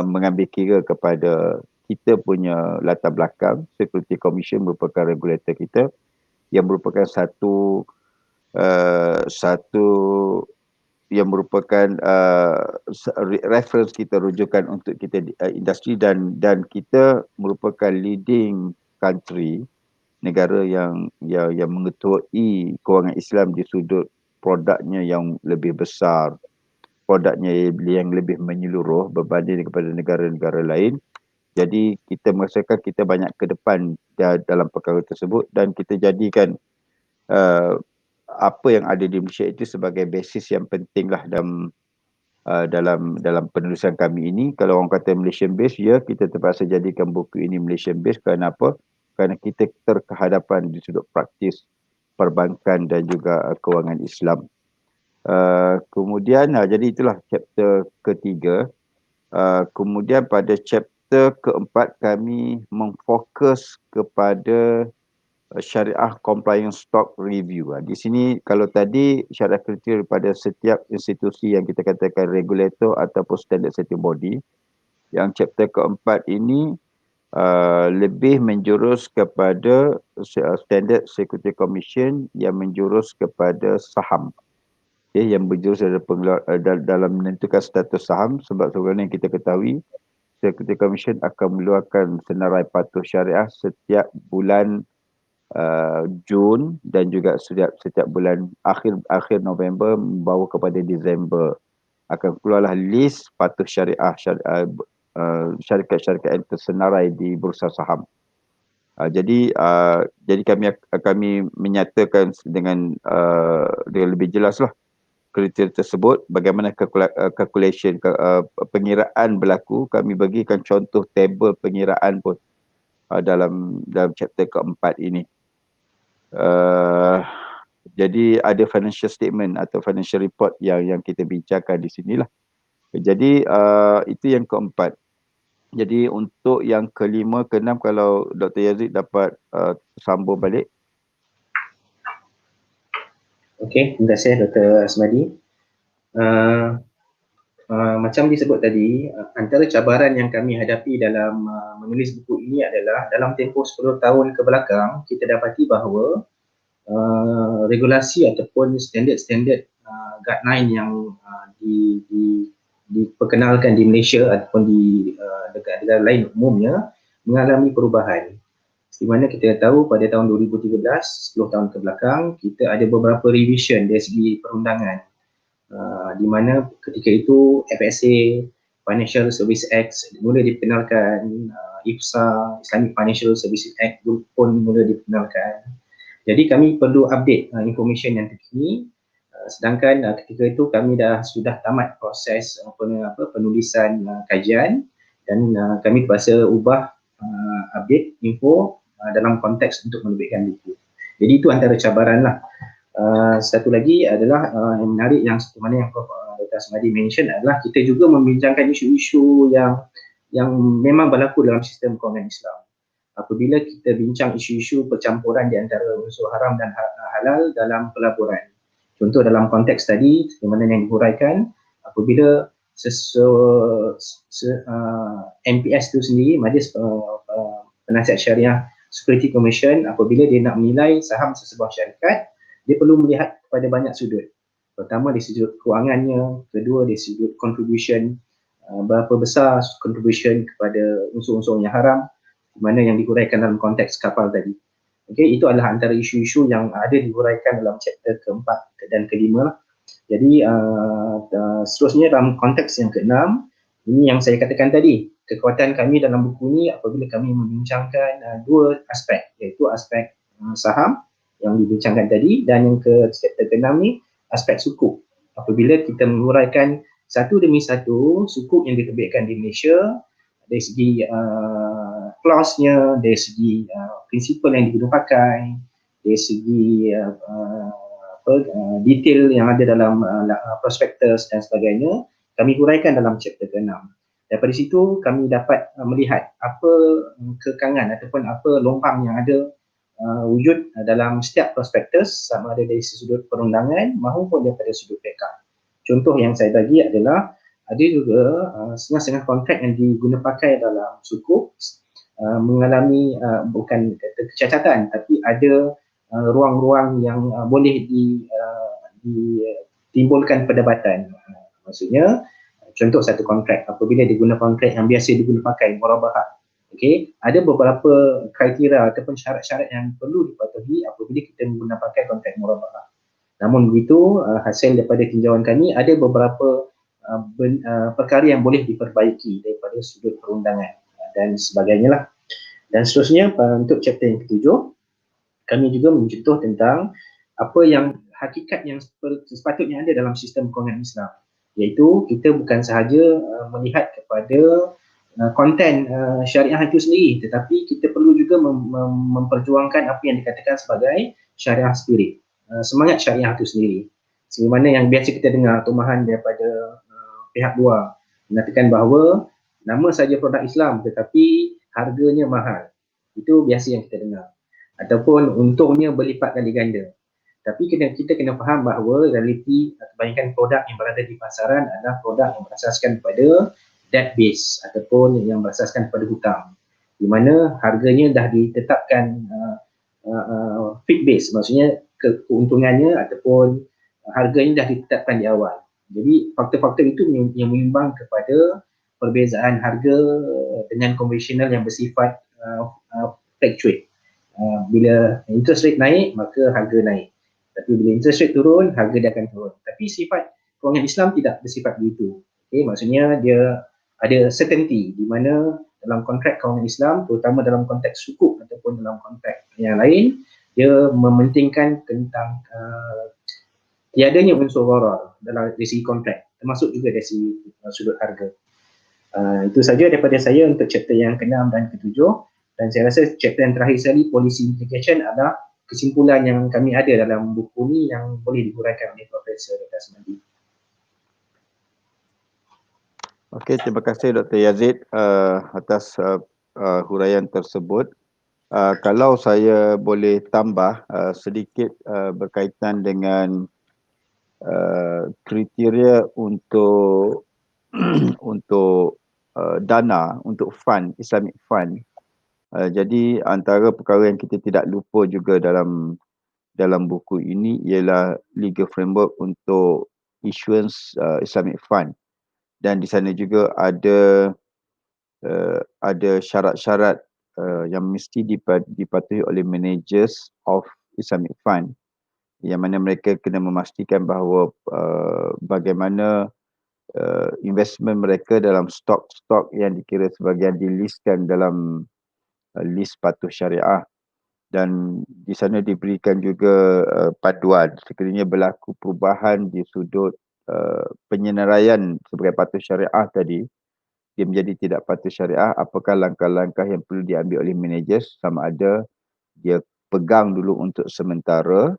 mengambil kira kepada kita punya latar belakang. Security Commission merupakan regulator kita yang merupakan satu yang merupakan reference kita, rujukan untuk kita industri, dan kita merupakan leading country, negara yang mengetuai kewangan Islam di sudut produknya yang lebih besar, produknya yang lebih menyeluruh berbanding kepada negara-negara lain. Jadi kita merasakan kita banyak ke depan dalam perkara tersebut, dan kita jadikan apa yang ada di Malaysia itu sebagai basis yang penting lah dalam penulisan kami ini. Kalau orang kata Malaysian based, ya, kita terpaksa jadikan buku ini Malaysian based. Kerana apa? Kerana kita terkehadapan di sudut praktis perbankan dan juga kewangan Islam. Kemudian jadi itulah chapter ketiga. Kemudian pada chapter keempat kami memfokus kepada syariah compliance stock review. Di sini kalau tadi syariah kriteria pada setiap institusi yang kita katakan regulator ataupun standard setting body, yang chapter keempat ini lebih menjurus kepada standard security commission yang menjurus kepada saham. Yang berjurus dalam menentukan status saham, sebab sebenarnya yang kita ketahui Security Commission akan mengeluarkan senarai patuh syariah setiap bulan Jun dan juga setiap bulan akhir November membawa kepada Disember akan keluarlah list patuh syariah syarikat-syarikat yang tersenarai di bursa saham. Jadi kami menyatakan dengan lebih jelaslah kriteria tersebut, bagaimana calculation pengiraan berlaku. Kami bagikan contoh tabel pengiraan pun dalam chapter keempat ini. Jadi ada financial statement atau financial report yang kita bincangkan di sinilah. Jadi itu yang keempat. Jadi untuk yang kelima, keenam, kalau Dr. Yazid dapat sambung balik. Okey, terima kasih Dr. Asmadi. Macam disebut tadi, antara cabaran yang kami hadapi dalam menulis buku ini adalah dalam tempoh 10 tahun ke belakang, kita dapati bahawa regulasi ataupun standard guideline yang diperkenalkan di Malaysia ataupun di negara lain umumnya mengalami perubahan. Di mana kita tahu pada tahun 2013, 10 tahun ke belakang, kita ada beberapa revision dari segi perundangan. Di mana ketika itu FSA, Financial Services Act mula diperkenalkan, IFSA, Islamic Financial Services Act pun mula diperkenalkan. Jadi kami perlu update information yang terkini. Sedangkan ketika itu kami sudah tamat proses penulisan kajian, dan kami terpaksa ubah update info dalam konteks untuk menerbitkan buku. Jadi itu antara cabaran lah. Satu lagi adalah yang menarik yang seperti mana yang Prof. Dr. Asmadi mention adalah kita juga membincangkan isu-isu yang memang berlaku dalam sistem kewangan Islam. Apabila kita bincang isu-isu percampuran di antara unsur haram dan halal dalam pelaburan. Contoh dalam konteks tadi, bagaimana yang dihuraikan, apabila MPS itu sendiri, Majlis Penasihat Syariah Security Commission, apabila dia nak menilai saham sesebuah syarikat, dia perlu melihat kepada banyak sudut. Pertama, dari sudut kewangannya, kedua dari sudut contribution, berapa besar contribution kepada unsur-unsur yang haram, di mana yang dihuraikan dalam konteks kapal tadi. Okey, itu adalah antara isu-isu yang ada dihuraikan dalam chapter keempat dan kelima lah. Jadi seterusnya dalam konteks yang keenam, ini yang saya katakan tadi, kekuatan kami dalam buku ini apabila kami membincangkan dua aspek, iaitu aspek saham yang dibincangkan tadi, dan yang ke chapter ke-6 ni aspek sukuk. Apabila kita menguraikan satu demi satu sukuk yang diterbitkan di Malaysia dari segi clause-nya, dari segi prinsipal yang digunakan, dari segi detail yang ada dalam prospektus dan sebagainya, kami huraikan dalam chapter ke-6. Daripada situ kami dapat melihat apa kekangan ataupun apa lompang yang ada wujud dalam setiap prospektus, sama ada dari sudut perundangan maupun daripada sudut fiqh. Contoh yang saya bagi adalah ada juga setengah-setengah kontrak yang diguna pakai dalam sukuk mengalami bukan kata kecacatan, tapi ada ruang-ruang yang boleh ditimbulkan perdebatan. Maksudnya contoh satu kontrak, apabila diguna kontrak yang biasa diguna pakai murabahah, okey, ada beberapa kriteria ataupun syarat-syarat yang perlu dipatuhi apabila kita menggunakan pakai kontrak murabahah. Namun begitu, hasil daripada tinjauan kami ada beberapa perkara yang boleh diperbaiki daripada sudut perundangan dan sebagainya lah. Dan seterusnya untuk chapter yang ketujuh, kami juga mencontoh tentang apa yang hakikat yang sepatutnya ada dalam sistem kewangan Islam, iaitu kita bukan sahaja melihat kepada konten syariah itu sendiri, tetapi kita perlu juga memperjuangkan apa yang dikatakan sebagai syariah spirit, semangat syariah itu sendiri. Sebagaimana yang biasa kita dengar tumahan daripada pihak luar mengatakan bahawa nama saja produk Islam tetapi harganya mahal. Itu biasa yang kita dengar. Ataupun untungnya berlipat kali ganda. Tapi kita kena faham bahawa realiti kebanyakan produk yang berada di pasaran adalah produk yang berasaskan pada debt base ataupun yang berasaskan pada hutang, di mana harganya dah ditetapkan fixed base, maksudnya keuntungannya ataupun harganya dah ditetapkan di awal. Jadi faktor-faktor itu yang menyumbang kepada perbezaan harga dengan konvensional yang bersifat fluctuate. Bila interest rate naik, maka harga naik. Tapi bila interest rate turun, harga dia akan turun. Tapi sifat kewangan Islam tidak bersifat begitu. Okay, maksudnya dia ada certainty di mana dalam kontrak kewangan Islam, terutama dalam konteks sukuk ataupun dalam kontrak yang lain, dia mementingkan tentang tiadanya unsur gharar dalam dari segi kontrak, termasuk juga dari segi sudut harga. Itu saja daripada saya untuk chapter yang ke-6 dan ke-7. Dan saya rasa chapter yang terakhir sekali, policy implication, adalah kesimpulan yang kami ada dalam buku ni yang boleh dihuraikan oleh Profesor Dr. Asmadi. Okey, terima kasih Dr. Yazid atas huraian tersebut. Kalau saya boleh tambah sedikit berkaitan dengan kriteria untuk dana, untuk fund, Islamic fund. Jadi antara perkara yang kita tidak lupa juga dalam buku ini ialah legal framework untuk issuance Islamic fund, dan di sana juga ada syarat-syarat yang mesti dipatuhi oleh managers of Islamic fund, yang mana mereka kena memastikan bahawa bagaimana investment mereka dalam stok-stok yang dikira sebagai dilistkan dalam list patuh syariah, dan di sana diberikan juga panduan sekiranya berlaku perubahan di sudut penyenaraian sebagai patuh syariah tadi, dia menjadi tidak patuh syariah, apakah langkah-langkah yang perlu diambil oleh managers, sama ada dia pegang dulu untuk sementara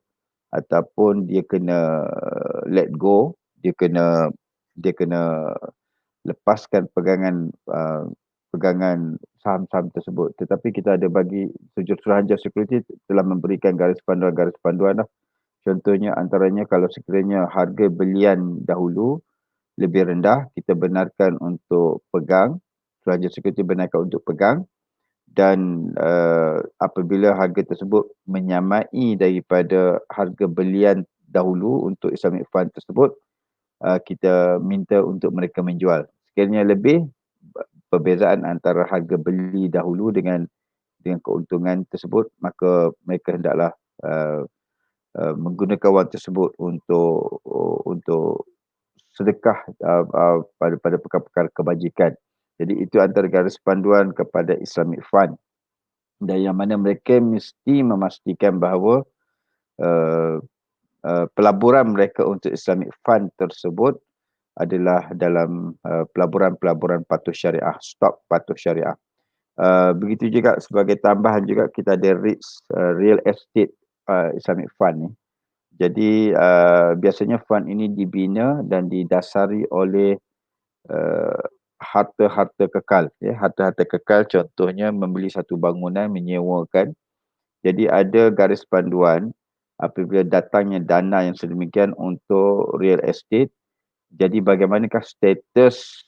ataupun dia kena let go, dia kena lepaskan pegangan saham-saham tersebut. Tetapi kita ada bagi Suruhanjaya Security telah memberikan garis panduan lah. Contohnya antaranya kalau sekiranya harga belian dahulu lebih rendah, kita benarkan untuk pegang, Suruhanjaya Security benarkan untuk pegang, dan apabila harga tersebut menyamai daripada harga belian dahulu untuk Islamic fund tersebut, kita minta untuk mereka menjual. Sekiranya lebih, perbezaan antara harga beli dahulu dengan keuntungan tersebut, maka mereka hendaklah menggunakan wang tersebut untuk sedekah pada perkara-perkara kebajikan. Jadi itu antara garis panduan kepada Islamic fund, dan yang mana mereka mesti memastikan bahawa pelaburan mereka untuk Islamic fund tersebut adalah dalam pelaburan-pelaburan patuh syariah, stok patuh syariah. Begitu juga sebagai tambahan juga kita ada real estate Islamic fund ni. Jadi biasanya fund ini dibina dan didasari oleh harta-harta kekal, ya, harta-harta kekal, contohnya membeli satu bangunan, menyewakan. Jadi ada garis panduan apabila datangnya dana yang sedemikian untuk real estate, Jadi bagaimanakah status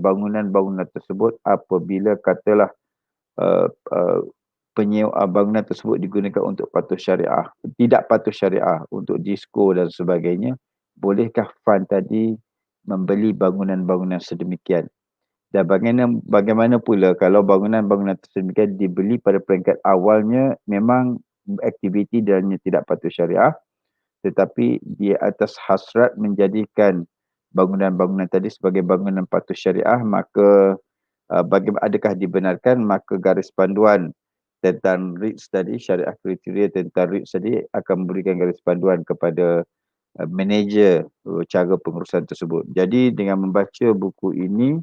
bangunan-bangunan tersebut apabila katalah penyewa bangunan tersebut digunakan untuk patuh syariah, tidak patuh syariah, untuk disko dan sebagainya, bolehkah fund tadi membeli bangunan-bangunan sedemikian? Dan bagaimana pula kalau bangunan-bangunan sedemikian dibeli pada peringkat awalnya memang aktiviti dalamnya tidak patuh syariah, tetapi di atas hasrat menjadikan bangunan-bangunan tadi sebagai bangunan patuh syariah, maka adakah dibenarkan maka garis panduan tentang REITs tadi, syariah kriteria tentang REITs tadi akan memberikan garis panduan kepada manager cara pengurusan tersebut. Jadi dengan membaca buku ini,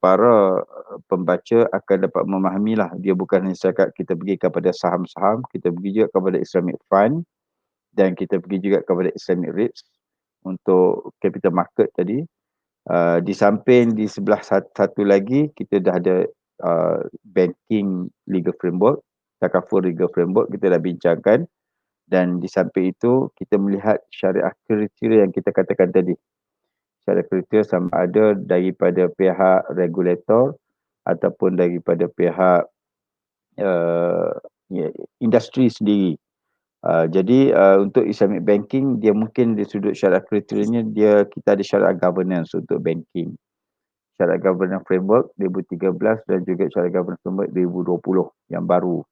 para pembaca akan dapat memahamilah, dia bukan hanya setakat kita pergi kepada saham-saham, kita pergi juga kepada Islamic Fund dan kita pergi juga kepada Islamic REITs untuk capital market tadi. Di samping di sebelah satu lagi kita dah ada banking legal framework, takaful legal framework kita dah bincangkan, dan di samping itu kita melihat syariah kriteria yang kita katakan tadi. Syariah kriteria sama ada daripada pihak regulator ataupun daripada pihak industri sendiri. Jadi untuk Islamic banking, dia mungkin di sudut syariah kriterianya kita ada syariah governance untuk banking. Syariah governance framework 2013 dan juga syariah governance framework 2020 yang baru.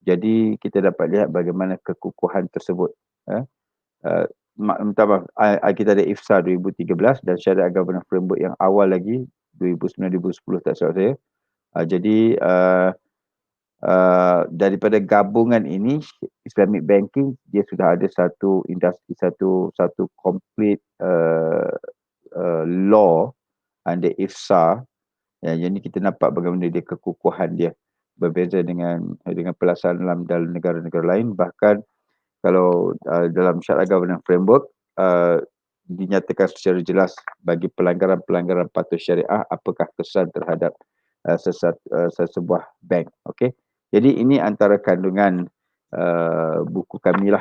Jadi kita dapat lihat bagaimana kekukuhan tersebut. Kita ada IFSA 2013 dan syariah governance framework yang awal lagi 2009-2010 tak salah saya. Jadi daripada gabungan ini, Islamic banking dia sudah ada satu industri, satu complete law under IFSA. Jadi kita nampak bagaimana dia kekukuhan dia berbeza dengan pelaksanaan dalam negara-negara lain. Bahkan kalau dalam syariah governance framework dinyatakan secara jelas bagi pelanggaran-pelanggaran patuh syariah apakah kesan terhadap sesebuah bank. Okey. Jadi ini antara kandungan buku kami lah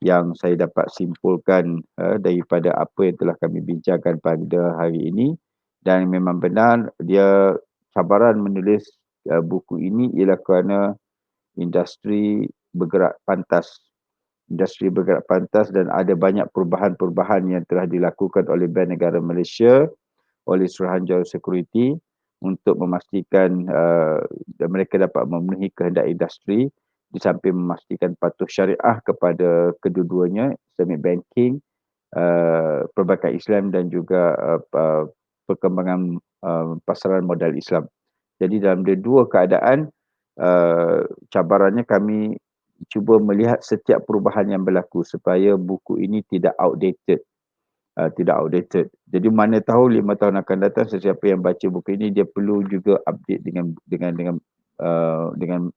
yang saya dapat simpulkan daripada apa yang telah kami bincangkan pada hari ini. Dan memang benar dia cabaran menulis buku ini ialah kerana industri bergerak pantas. Industri bergerak pantas dan ada banyak perubahan-perubahan yang telah dilakukan oleh Bank Negara Malaysia, oleh Suruhanjaya Security untuk memastikan mereka dapat memenuhi kehendak industri di samping memastikan patuh syariah kepada kedua-duanya, Islamic banking, perbankan Islam dan juga perkembangan pasaran modal Islam. Jadi dalam dua keadaan, cabarannya kami cuba melihat setiap perubahan yang berlaku supaya buku ini tidak outdated. Jadi mana tahu 5 tahun akan datang sesiapa yang baca buku ini dia perlu juga update dengan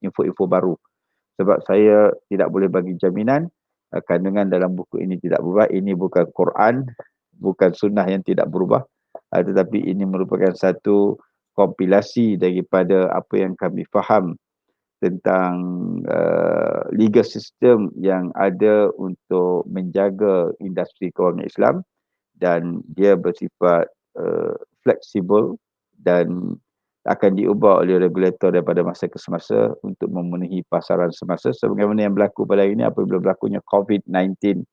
info-info baru. Sebab saya tidak boleh bagi jaminan kandungan dalam buku ini tidak berubah. Ini bukan Quran, bukan sunnah yang tidak berubah, tetapi ini merupakan satu kompilasi daripada apa yang kami faham tentang legal system yang ada untuk menjaga industri kewangan Islam, dan dia bersifat fleksibel dan akan diubah oleh regulator daripada masa ke semasa untuk memenuhi pasaran semasa. Sebagaimana yang berlaku pada hari ini apabila berlakunya COVID-19,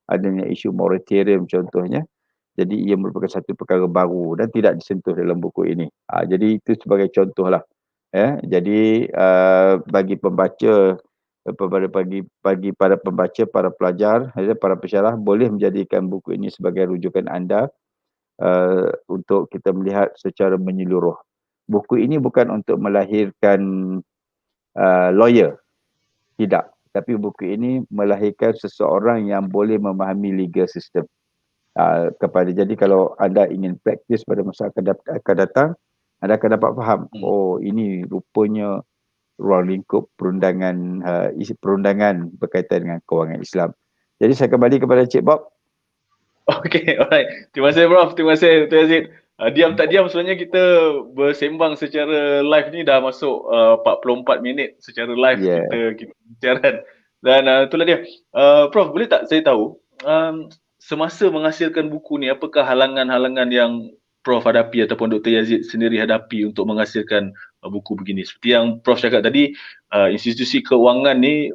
adanya isu moratorium contohnya. Jadi ia merupakan satu perkara baru dan tidak disentuh dalam buku ini. Jadi itu sebagai contohlah. Jadi bagi pembaca, bagi para pembaca, para pelajar, para pensyarah boleh menjadikan buku ini sebagai rujukan anda untuk kita melihat secara menyeluruh. Buku ini bukan untuk melahirkan lawyer, tidak. Tapi buku ini melahirkan seseorang yang boleh memahami legal system. Jadi kalau anda ingin praktis pada masa akan datang, anda akan dapat faham, oh ini rupanya ruang lingkup perundangan berkaitan dengan kewangan Islam. Jadi saya kembali kepada Cik Bob. Okay, alright. Terima kasih Prof. Terima kasih Tuan Aziz. Diam tak diam sebenarnya kita bersembang secara live ni dah masuk 44 minit secara live kita bincang. Dan itulah dia. Prof, boleh tak saya tahu semasa menghasilkan buku ni, apakah halangan-halangan yang Prof hadapi ataupun Dr. Yazid sendiri hadapi untuk menghasilkan buku begini? Seperti yang Prof cakap tadi, institusi keuangan ni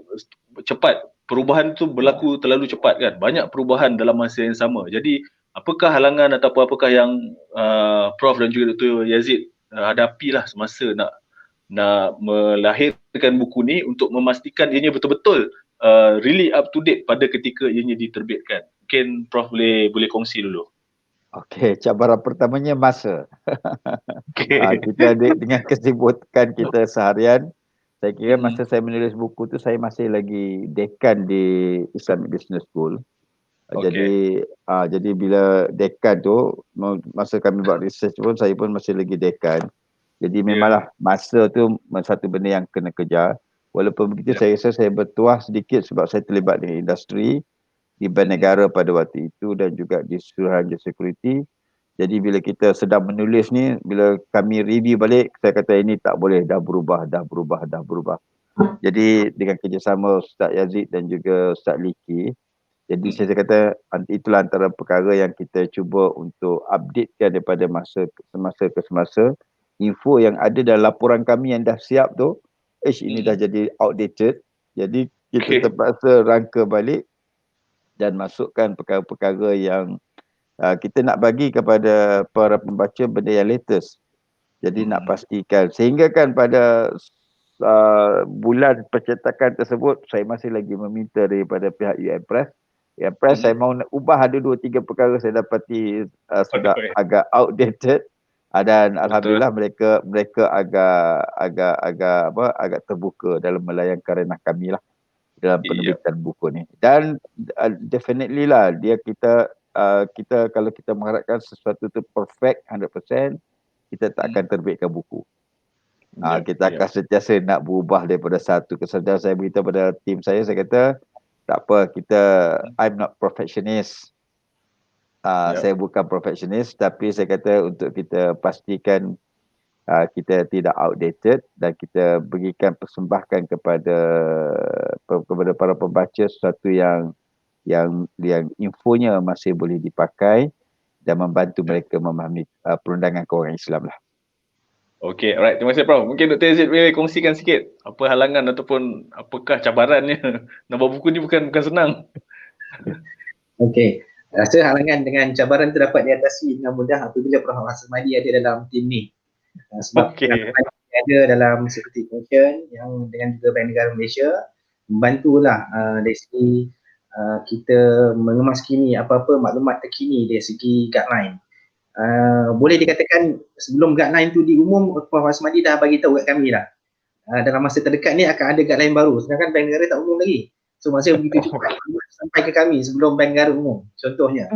cepat, perubahan tu berlaku terlalu cepat kan, banyak perubahan dalam masa yang sama. Jadi apakah halangan ataupun apakah yang Prof dan juga Dr. Yazid hadapilah semasa nak melahirkan buku ni untuk memastikan ianya betul-betul really up to date pada ketika ianya diterbitkan. Mungkin Prof boleh kongsi dulu. Okey, cabaran pertamanya masa. Okay. Kita dengan kesibukan kita seharian, saya kira masa saya menulis buku tu saya masih lagi dekan di Islamic Business School. Okay. Jadi bila dekan tu, masa kami buat research pun saya pun masih lagi dekan. Jadi memanglah masa tu satu benda yang kena kejar. Walaupun begitu saya rasa saya bertuah sedikit sebab saya terlibat dengan industri di Bank Negara pada waktu itu dan juga di Suruhanjaya Security. Jadi bila kita sedang menulis ni, bila kami review balik, saya kata ini tak boleh, dah berubah. Jadi dengan kerjasama Ustaz Yazid dan juga Ustaz Liki, jadi saya kata itulah antara perkara yang kita cuba untuk updatekan daripada semasa ke semasa. Info yang ada dalam laporan kami yang dah siap tu, ini dah jadi outdated. Jadi kita terpaksa rangka balik dan masukkan perkara-perkara yang kita nak bagi kepada para pembaca benda yang latest. Jadi nak pastikan, sehingga kan pada bulan pencetakan tersebut, saya masih lagi meminta daripada pihak UM Press. Saya mahu ubah ada 2-3 perkara saya dapati sudah agak outdated. Dan alhamdulillah mereka agak terbuka dalam melayankan ranah kami lah dalam penerbitan buku ni. Dan definitely lah kita kalau kita mengharapkan sesuatu tu perfect 100%, kita tak akan terbitkan buku. Kita akan sentiasa nak berubah daripada satu ke satu. Saya beritahu pada tim saya kata tak apa, I'm not perfectionist. Saya bukan perfectionist, tapi saya kata untuk kita pastikan kita tidak outdated dan kita berikan persembahkan kepada para pembaca sesuatu yang infonya masih boleh dipakai dan membantu mereka memahami perundangan kewangan Islam lah. Okey, alright. Terima kasih Prof. Mungkin Dr. Yazid boleh kongsikan sikit apa halangan ataupun apakah cabarannya. Nak buat buku ni bukan senang. Okey. Rasa halangan dengan cabaran itu dapat diatasi dengan mudah apabila Prof Asmadi ada dalam tim ni. Sebab ada dalam Security Commission yang dengan juga Bank Negara Malaysia membantulah dari segi kita mengemaskini apa-apa maklumat terkini dari segi guideline. Boleh dikatakan sebelum guideline tu diumum, Prof Asmadi dah bagi tahu kat kami dah. Dalam masa terdekat ni akan ada guideline baru, sedangkan Bank Negara tak umum lagi. So masa begitu cepat sampai ke kami sebelum Bank Negara umum, contohnya.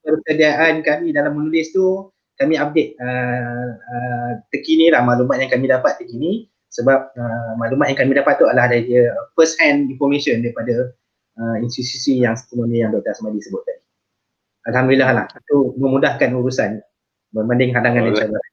Persediaan kami dalam menulis tu, kami update terkini lah maklumat yang kami dapat terkini, sebab maklumat yang kami dapat tu adalah dari first hand information daripada institusi yang sebenarnya yang Dr. Asmadi sebut tadi. Alhamdulillah lah, itu memudahkan urusan berbanding halangan dan cabaran.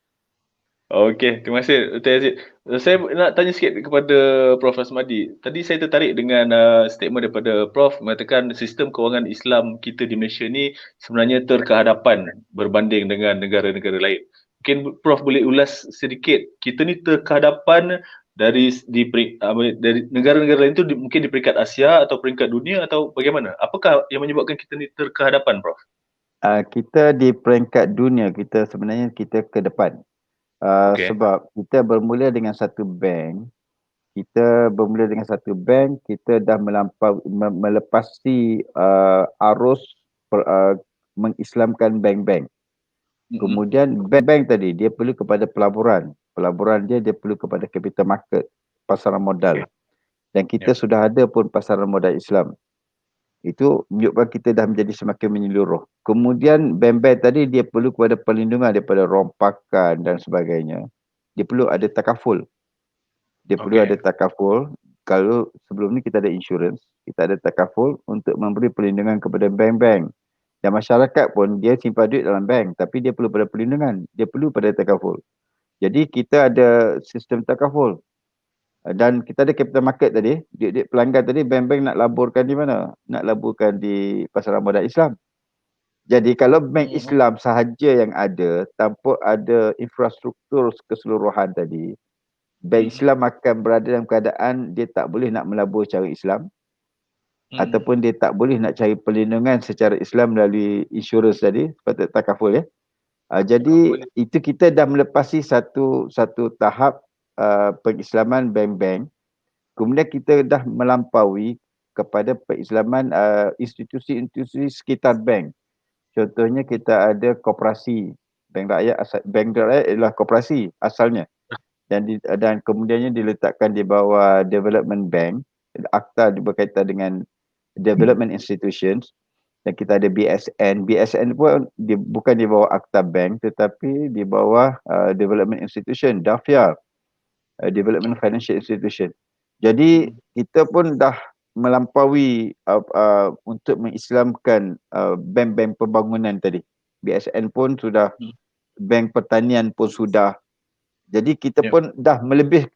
Okey, terima kasih Dr. Yazid. Saya nak tanya sikit kepada Prof Asmadi. Tadi saya tertarik dengan statement daripada Prof mengatakan sistem kewangan Islam kita di Malaysia ni sebenarnya terkehadapan berbanding dengan negara-negara lain. Mungkin Prof boleh ulas sedikit, kita ni terkehadapan dari negara-negara lain tu mungkin di peringkat Asia atau peringkat dunia atau bagaimana? Apakah yang menyebabkan kita ni terkehadapan, Prof? Kita di peringkat dunia, kita sebenarnya kita ke depan. Sebab kita bermula dengan satu bank, kita dah melepasi arus mengislamkan bank-bank. Kemudian bank-bank tadi dia perlu kepada pelaburan dia perlu kepada capital market, pasaran modal. Dan kita sudah ada pun pasaran modal Islam. Itu menunjukkan kita dah menjadi semakin menyeluruh. Kemudian bank-bank tadi dia perlu kepada perlindungan daripada rompakan dan sebagainya. Dia perlu ada takaful. Kalau sebelum ni kita ada insurans, kita ada takaful untuk memberi perlindungan kepada bank-bank. Dan masyarakat pun dia simpan duit dalam bank, tapi dia perlu pada perlindungan, dia perlu pada takaful. Jadi kita ada sistem takaful. Dan kita ada capital market tadi, duit-duit pelanggan tadi, bank-bank nak laburkan di mana? Nak laburkan di pasar modal Islam. Jadi kalau bank Islam sahaja yang ada, tanpa ada infrastruktur keseluruhan tadi, bank Islam akan berada dalam keadaan dia tak boleh nak melabur cara Islam, ataupun dia tak boleh nak cari perlindungan secara Islam melalui insurans tadi, seperti takaful ya. Jadi itu kita dah melepasi satu tahap pengislaman bank-bank. Kemudian kita dah melampaui kepada pengislaman institusi-institusi sekitar bank. Contohnya kita ada koperasi. Bank rakyat adalah koperasi asalnya. Dan kemudiannya diletakkan di bawah development bank. Akta berkaitan dengan development institutions. Dan kita ada BSN. BSN pun bukan di bawah akta bank tetapi di bawah development institution, DAFIA, development financial institution. Jadi kita pun dah melampaui untuk mengislamkan bank-bank pembangunan tadi. BSN pun sudah, bank pertanian pun sudah. Jadi kita pun dah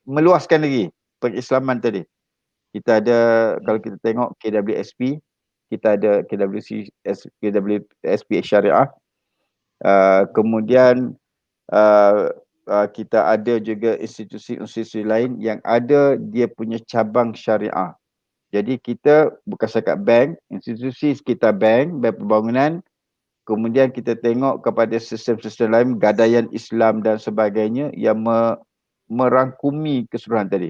meluaskan lagi pengislaman tadi. Kita ada, kalau kita tengok KWSP, kita ada KWSP Syariah. Kemudian kita ada juga institusi-institusi lain yang ada dia punya cabang syariah. Jadi kita bukan setakat bank, institusi sekitar bank pembangunan, kemudian kita tengok kepada sistem-sistem lain, gadaian Islam dan sebagainya yang merangkumi keseluruhan tadi.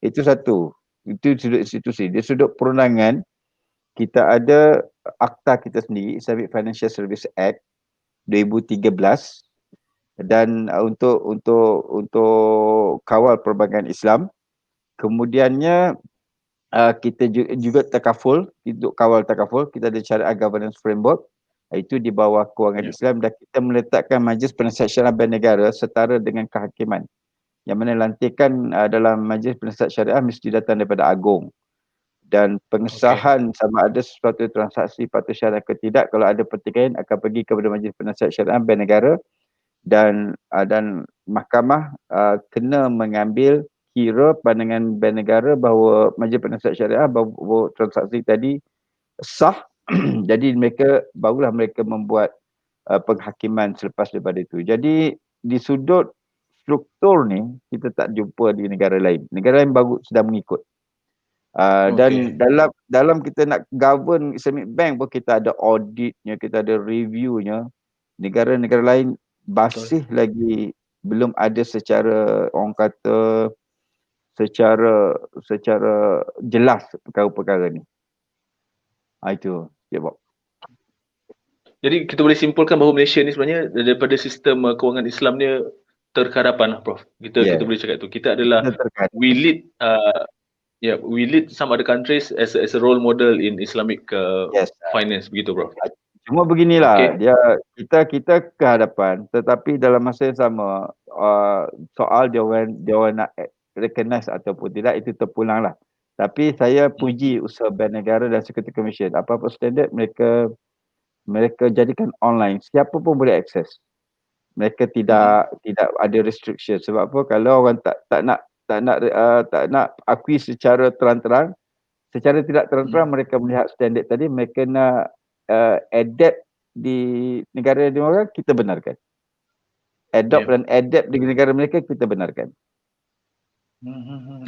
Itu satu. Itu sudut institusi. Di sudut perundangan, kita ada akta kita sendiri, Islamic Financial Service Act 2013, dan untuk kawal perbankan Islam. Kemudiannya kita juga takaful, untuk kawal takaful, kita ada syariah governance framework, itu di bawah kewangan Islam, dan kita meletakkan Majlis Penasihat Syariah Bank Negara setara dengan kehakiman. Yang mana lantikan dalam Majlis Penasihat Syariah mesti datang daripada Agong. Dan pengesahan sama ada sesuatu transaksi patut syariah ke tidak, kalau ada pertikaian akan pergi kepada Majlis Penasihat Syariah Bank Negara, dan mahkamah kena mengambil kira pandangan bank negara bahawa Majlis Penasihat Syariah bahawa transaksi tadi sah. Jadi barulah mereka membuat penghakiman selepas daripada itu. Jadi di sudut struktur ni kita tak jumpa di negara lain. Negara lain baru sedang mengikut. Dan dalam kita nak govern Islamic Bank pun kita ada auditnya, kita ada reviewnya. Negara-negara lain masih lagi belum ada secara, orang kata, secara jelas perkara-perkara ni. Itu ya, Bob. Jadi kita boleh simpulkan bahawa Malaysia ni sebenarnya daripada sistem kewangan Islam ni terkadapan, Prof. Kita boleh cakap tu. Kita adalah we lead some other countries as a role model in Islamic finance, begitu, Prof. Cuma beginilah, kita ke hadapan, tetapi dalam masa yang sama soal dia orang nak recognize ataupun tidak, itu terpulang lah. Tapi saya puji usaha Bank Negara dan Security Commission. Apa-apa standard mereka jadikan online, siapa pun boleh akses. Mereka tidak ada restriction. Sebab apa? Kalau orang tak nak akui secara terang-terang, secara tidak terang-terang mereka melihat standard tadi, mereka nak adapt di negara orang, kita benarkan. Adopt dan adapt di negara mereka, kita benarkan.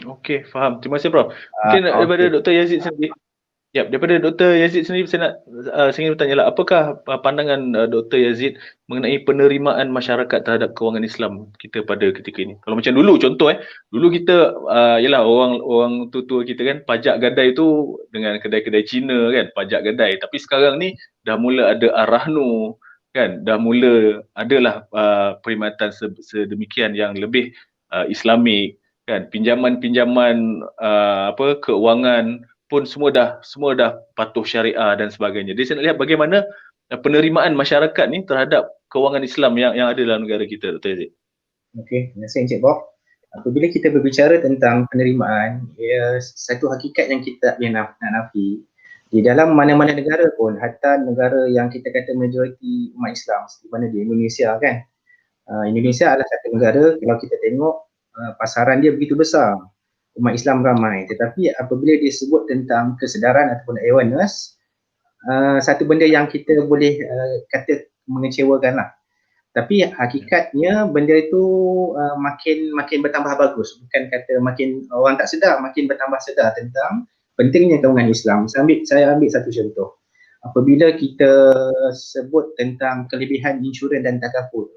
Okey, faham. Terima kasih, Prof. Mungkin daripada Dr. Yazid sendiri, daripada Dr. Yazid sendiri saya ingin bertanya lah, apakah pandangan Dr. Yazid mengenai penerimaan masyarakat terhadap kewangan Islam kita pada ketika ini? Kalau macam dulu, contoh dulu kita yalah orang tua kita kan pajak gadai tu dengan kedai-kedai Cina kan, pajak gadai. Tapi sekarang ni dah mula ada Ar-Rahnu kan, dah mula adalah perkhidmatan sedemikian yang lebih Islamik kan, pinjaman-pinjaman keuangan pun semua dah patuh syariah dan sebagainya. Jadi saya nak lihat bagaimana penerimaan masyarakat ni terhadap kewangan Islam yang ada dalam negara kita, Dr. Yazid. Okey, terima kasih Encik Bob. Apabila kita berbicara tentang penerimaan, satu hakikat yang kita nak nafi, di dalam mana-mana negara pun, hatta negara yang kita kata majoriti umat Islam, seperti mana di Indonesia kan. Indonesia adalah satu negara, kalau kita tengok pasaran dia begitu besar. umat Islam ramai, tetapi apabila disebut tentang kesedaran ataupun awareness, satu benda yang kita boleh kata mengecewakan lah. Tapi hakikatnya benda itu makin bertambah bagus. Bukan kata makin orang tak sedar, makin bertambah sedar tentang pentingnya gabungan Islam. Saya ambil satu contoh. Apabila kita sebut tentang kelebihan insurans dan takaful,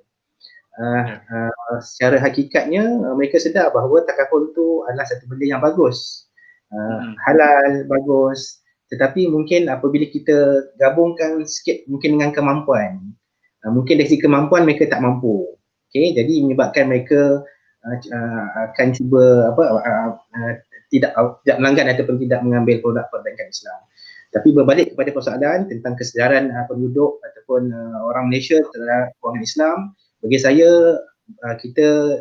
secara hakikatnya mereka sedar bahawa takaful itu adalah satu benda yang bagus, halal, bagus. Tetapi mungkin apabila kita gabungkan sikit mungkin dengan kemampuan, mungkin dari segi kemampuan mereka tak mampu, okay? Jadi menyebabkan mereka akan cuba tidak melanggar ataupun tidak mengambil produk perbankan Islam. Tapi berbalik kepada persoalan tentang kesedaran penduduk ataupun orang Malaysia terhadap kewangan Islam, bagi saya kita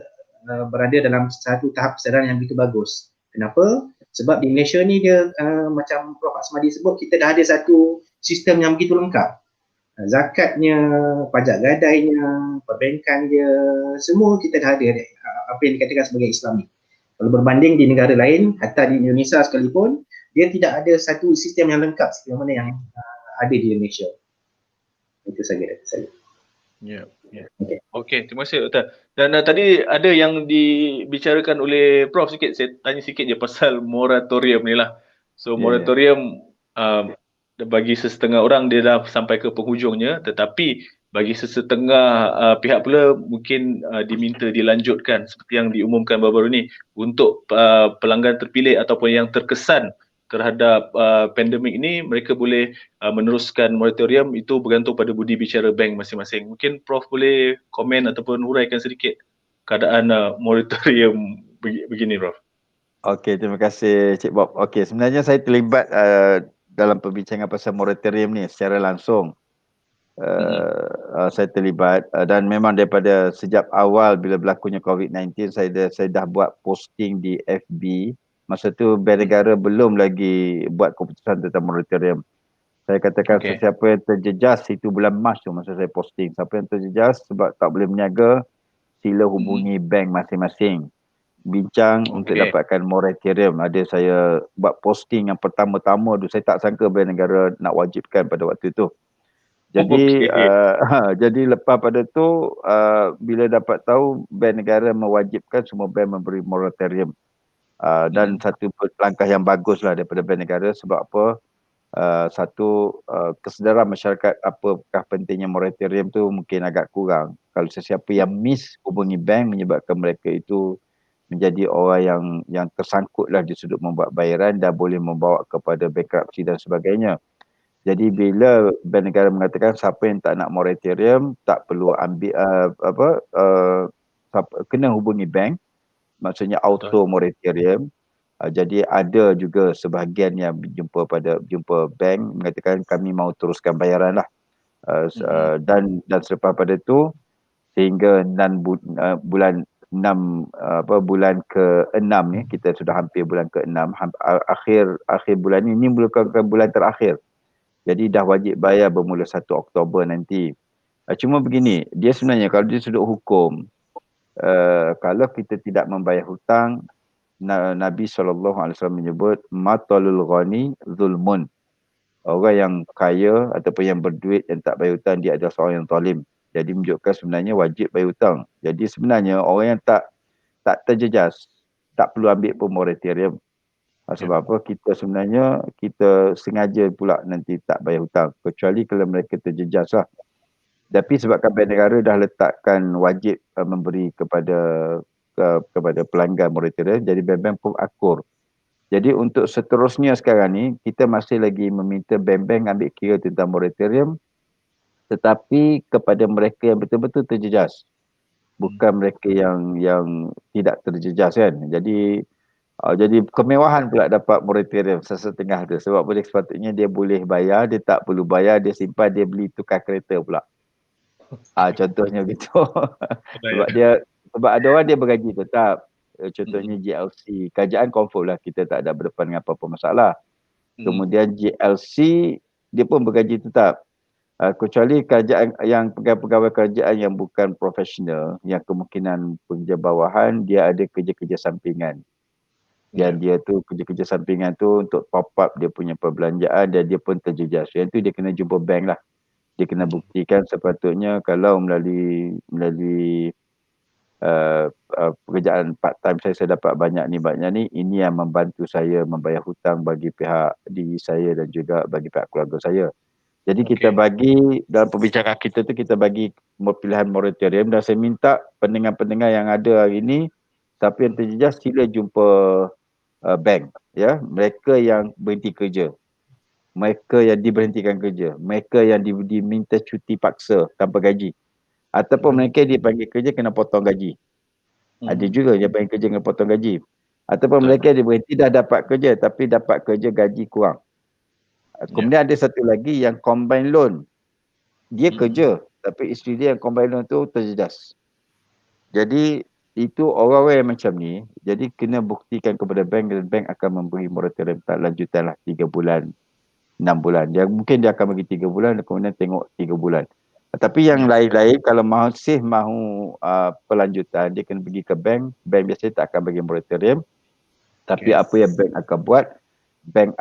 berada dalam satu tahap kesedaran yang begitu bagus. Kenapa? Sebab di Malaysia ni dia macam Prof. Asmadi sebut, kita dah ada satu sistem yang begitu lengkap. Zakatnya, pajak gadainya, perbankan dia, semua kita dah ada apa yang dikatakan sebagai Islami. Kalau berbanding di negara lain, hatta di Indonesia sekalipun, dia tidak ada satu sistem yang lengkap seperti mana yang ada di Indonesia. Itu saja dari saya. Ya. Okey, terima kasih Doktor. Dan tadi ada yang dibicarakan oleh Prof sikit, saya tanya sikit je pasal moratorium ni lah. So moratorium bagi sesetengah orang dia dah sampai ke penghujungnya, tetapi bagi sesetengah pihak pula mungkin diminta dilanjutkan seperti yang diumumkan baru-baru ni untuk pelanggan terpilih ataupun yang terkesan terhadap pandemik ini, mereka boleh meneruskan moratorium. Itu bergantung pada budi bicara bank masing-masing. Mungkin Prof boleh komen ataupun huraikan sedikit keadaan moratorium begini, Prof. Okey, terima kasih Cik Bob. Okey, sebenarnya saya terlibat dalam perbincangan pasal moratorium ni secara langsung. Saya terlibat dan memang daripada sejak awal bila berlakunya COVID-19 saya dah buat posting di FB. Masa tu Bank Negara belum lagi buat keputusan tentang moratorium. Saya katakan sesiapa yang terjejas, itu bulan Mac tu masa saya posting, siapa yang terjejas sebab tak boleh berniaga, sila hubungi bank masing-masing. Bincang untuk dapatkan moratorium. Ada saya buat posting yang pertama-tama tu, saya tak sangka Bank Negara nak wajibkan pada waktu tu. Jadi jadi lepas pada tu bila dapat tahu Bank Negara mewajibkan semua bank memberi moratorium. Dan satu langkah yang bagus lah daripada Bank Negara. Sebab apa? Satu kesedaran masyarakat apakah pentingnya moratorium tu mungkin agak kurang. Kalau sesiapa yang miss hubungi bank menyebabkan mereka itu menjadi orang yang tersangkut lah di sudut membuat bayaran dan boleh membawa kepada bankruptcy dan sebagainya. Jadi bila Bank Negara mengatakan siapa yang tak nak moratorium tak perlu ambil kena hubungi bank, maksudnya auto moratorium. Jadi ada juga sebahagian yang berjumpa bank mengatakan kami mahu teruskan bayaran lah. Dan selepas pada tu sehingga bulan 6 bulan ke-6 ni, kita sudah hampir bulan ke-6, akhir bulan ni merupakan bulan terakhir. Jadi dah wajib bayar bermula 1 Oktober nanti. Cuma begini, dia sebenarnya kalau di sudut hukum, kalau kita tidak membayar hutang, Nabi SAW menyebut matalul ghani zulmun. Orang yang kaya ataupun yang berduit dan tak bayar hutang, dia adalah seorang yang zalim. Jadi menunjukkan sebenarnya wajib bayar hutang. Jadi sebenarnya orang yang tak terjejas tak perlu ambil pun moratorium. Sebab apa? Kita sebenarnya sengaja pula nanti tak bayar hutang. Kecuali kalau mereka terjejas lah. Tapi sebabkan Bank Negara dah letakkan wajib memberi kepada pelanggan moratorium, jadi bank-bank pun akur. Jadi untuk seterusnya sekarang ni, kita masih lagi meminta bank-bank ambil kira tentang moratorium, tetapi kepada mereka yang betul-betul terjejas. Bukan mereka yang tidak terjejas kan. Jadi kemewahan pula dapat moratorium sesetengah tu. Sebab boleh sepatutnya dia boleh bayar, dia tak perlu bayar, dia simpan, dia beli tukar kereta pula. Contohnya gitu. Sebab ada orang dia bergaji tetap. Contohnya GLC. Kerajaan confirm lah kita tak ada berdepan dengan apa-apa masalah. Kemudian GLC dia pun bergaji tetap. Kecuali kerajaan yang pegawai kerajaan yang bukan profesional, yang kemungkinan pekerja bawahan, dia ada kerja-kerja sampingan. Dan dia tu kerja-kerja sampingan tu untuk top up dia punya perbelanjaan dan dia pun terjejas. Yang tu dia kena jumpa bank lah. Dia kena buktikan sepatutnya kalau melalui pekerjaan part time saya dapat banyak ni, ini yang membantu saya membayar hutang bagi pihak diri saya dan juga bagi pihak keluarga saya. Jadi kita bagi dalam pembicaraan kita tu, kita bagi pilihan moratorium dan saya minta pendengar-pendengar yang ada hari ini, siapa yang terjejas sila jumpa bank, ya, mereka yang berhenti kerja, mereka yang diberhentikan kerja, mereka yang diminta cuti paksa tanpa gaji, ataupun mereka dipanggil kerja kena potong gaji. Ada juga yang panggil kerja kena potong gaji, ataupun mereka diberhenti dah dapat kerja tapi dapat kerja gaji kurang. Kemudian ada satu lagi yang combine loan, dia kerja tapi isteri dia yang combine loan tu terjejas. Jadi itu orang-orang yang macam ni, jadi kena buktikan kepada bank dan bank akan memberi moratorium lanjutan lah 3 bulan, 6 bulan. Dia mungkin dia akan bagi 3 bulan dan kemudian tengok 3 bulan. Tapi yang lain-lain kalau mahu pelanjutan, dia kena pergi ke bank. Bank biasanya tak akan bagi moratorium. Tapi apa yang bank akan buat, bank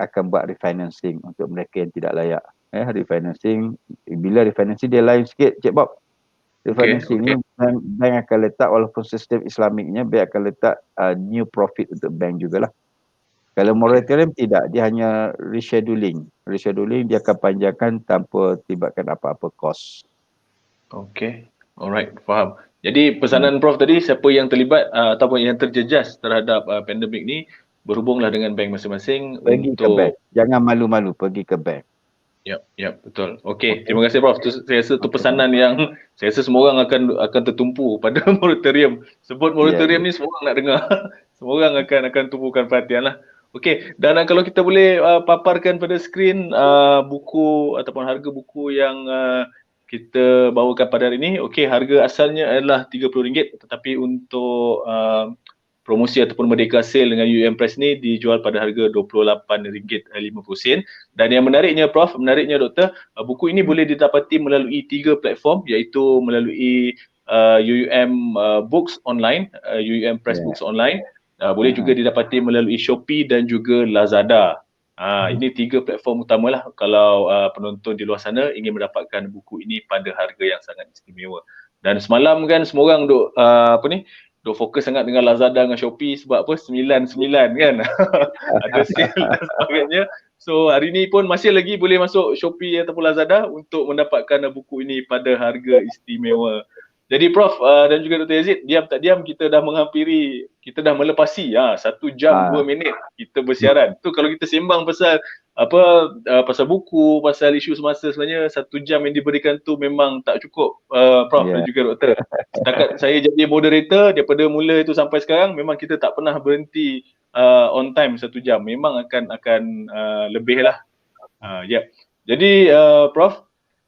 akan buat refinancing untuk mereka yang tidak layak. Refinancing, bila refinancing dia lain sikit, Cik Bob. Refinancing ni bank akan letak, walaupun sistem Islamiknya, bank akan letak new profit untuk bank jugalah. Kalau moratorium tidak, dia hanya rescheduling. Rescheduling dia akan panjangkan tanpa tibatkan apa-apa kos. Okey, alright, faham. Jadi pesanan Prof tadi, siapa yang terlibat ataupun yang terjejas terhadap pandemik ni, berhubunglah dengan bank masing-masing pergi untuk... ke bank. Jangan malu-malu, pergi ke bank. Yep, betul. Okey, terima kasih Prof. Saya rasa tu pesanan yang saya rasa semua orang akan tertumpu pada moratorium. Sebut moratorium ni semua orang nak dengar. Semua orang akan tumpukan perhatian lah. Okey, dan kalau kita boleh paparkan pada skrin buku ataupun harga buku yang kita bawakan pada hari ini. Okey, harga asalnya adalah RM30, tetapi untuk promosi ataupun Merdeka Sale dengan UUM Press ni dijual pada harga RM28.50. Dan yang menariknya Prof, Doktor, buku ini boleh didapati melalui 3 platform, iaitu melalui UUM Books Online, UUM Press Books Online, boleh juga didapati melalui Shopee dan juga Lazada. Ini 3 platform utamalah kalau penonton di luar sana ingin mendapatkan buku ini pada harga yang sangat istimewa. Dan semalam kan semua orang duk fokus sangat dengan Lazada dengan Shopee sebab apa? 99 kan. Ada sale dan sebagainya. So hari ni pun masih lagi boleh masuk Shopee ataupun Lazada untuk mendapatkan buku ini pada harga istimewa. Jadi Prof dan juga Dr. Yazid, diam tak diam kita dah menghampiri, kita dah melepasi 1 jam 2 minit kita bersiaran. Tu kalau kita sembang pasal pasal buku, pasal isu semasa, sebenarnya 1 jam yang diberikan tu memang tak cukup Prof dan juga Doktor. Setakat saya jadi moderator daripada mula itu sampai sekarang, memang kita tak pernah berhenti on time 1 jam. Memang akan lebih lah. Jadi Prof,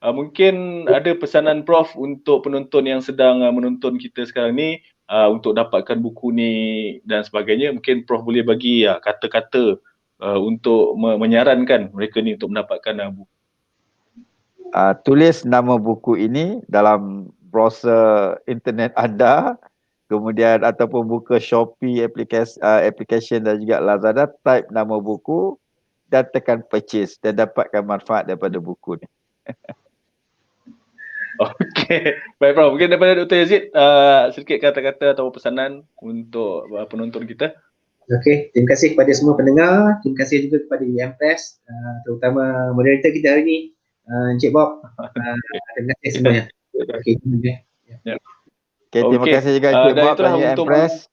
mungkin ada pesanan Prof untuk penonton yang sedang menonton kita sekarang ni untuk dapatkan buku ni dan sebagainya. Mungkin Prof boleh bagi kata-kata untuk menyarankan mereka ni untuk mendapatkan buku. Tulis nama buku ini dalam browser internet anda, kemudian ataupun buka Shopee application dan juga Lazada, type nama buku dan tekan purchase dan dapatkan manfaat daripada buku ni. Okey, baik Prof. Mungkin daripada Dr. Yazid sedikit kata-kata atau pesanan untuk penonton kita. Okey, terima kasih kepada semua pendengar, terima kasih juga kepada UUM Press, terutama moderator kita hari ini, Encik Bob. Terima kasih semuanya. Okey, terima kasih juga Encik Bob dan UUM Press.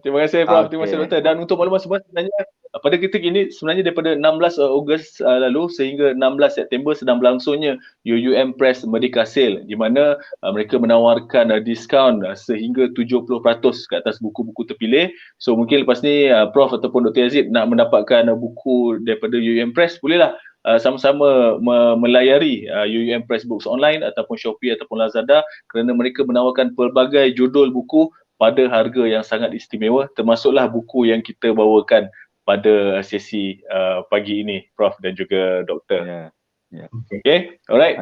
Terima kasih Prof. Terima kasih Doktor. Dan untuk makluman semua, sebenarnya pada ketika ini sebenarnya daripada 16 Ogos lalu sehingga 16 September sedang berlangsungnya UUM Press Merdeka Sale, di mana mereka menawarkan diskaun sehingga 70% ke atas buku-buku terpilih. So mungkin lepas ni Prof ataupun Dr. Yazid nak mendapatkan buku daripada UUM Press, bolehlah sama-sama melayari UUM Press Books Online ataupun Shopee ataupun Lazada, kerana mereka menawarkan pelbagai judul buku pada harga yang sangat istimewa, termasuklah buku yang kita bawakan pada sesi pagi ini, Prof dan juga Doktor. Okay, alright.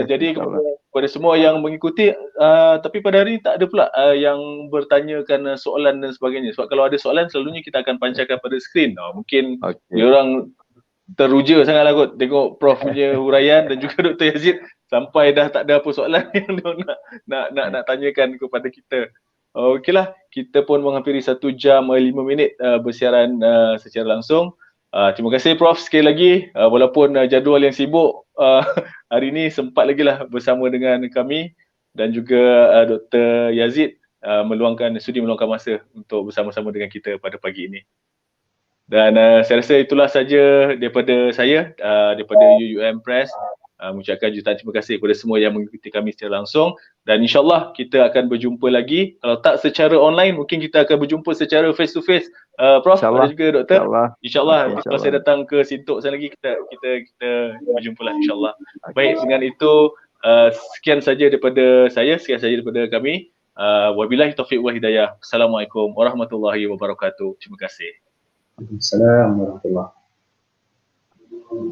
Jadi kepada semua yang mengikuti, tapi pada hari ini tak ada pula yang bertanyakan soalan dan sebagainya. Sebab kalau ada soalan, selalunya kita akan pancarkan pada skrin. Mungkin diorang teruja sangatlah kot tengok Prof punya huraian dan juga Dr. Yazid sampai dah tak ada apa soalan yang dia nak tanyakan kepada kita. Okeylah, kita pun menghampiri 1 jam 5 minit bersiaran secara langsung. Terima kasih Prof sekali lagi, walaupun jadual yang sibuk hari ini sempat lagi lah bersama dengan kami dan juga Dr. Yazid sudi meluangkan masa untuk bersama-sama dengan kita pada pagi ini. Dan saya rasa itulah saja daripada saya, daripada UUM Press. Mengucapkan jutaan terima kasih kepada semua yang mengikuti kami secara langsung, dan insyaAllah kita akan berjumpa lagi. Kalau tak secara online, mungkin kita akan berjumpa secara face to face. Prof, ada juga Doktor. InsyaAllah kalau saya datang ke Sintok sana lagi, kita berjumpa lah insyaAllah. Baik, dengan itu sekian saja daripada saya, sekian saja daripada kami. Wabillahi taufiq wal hidayah. Assalamualaikum warahmatullahi wabarakatuh. Terima kasih. Assalamualaikum warahmatullahi wabarakatuh.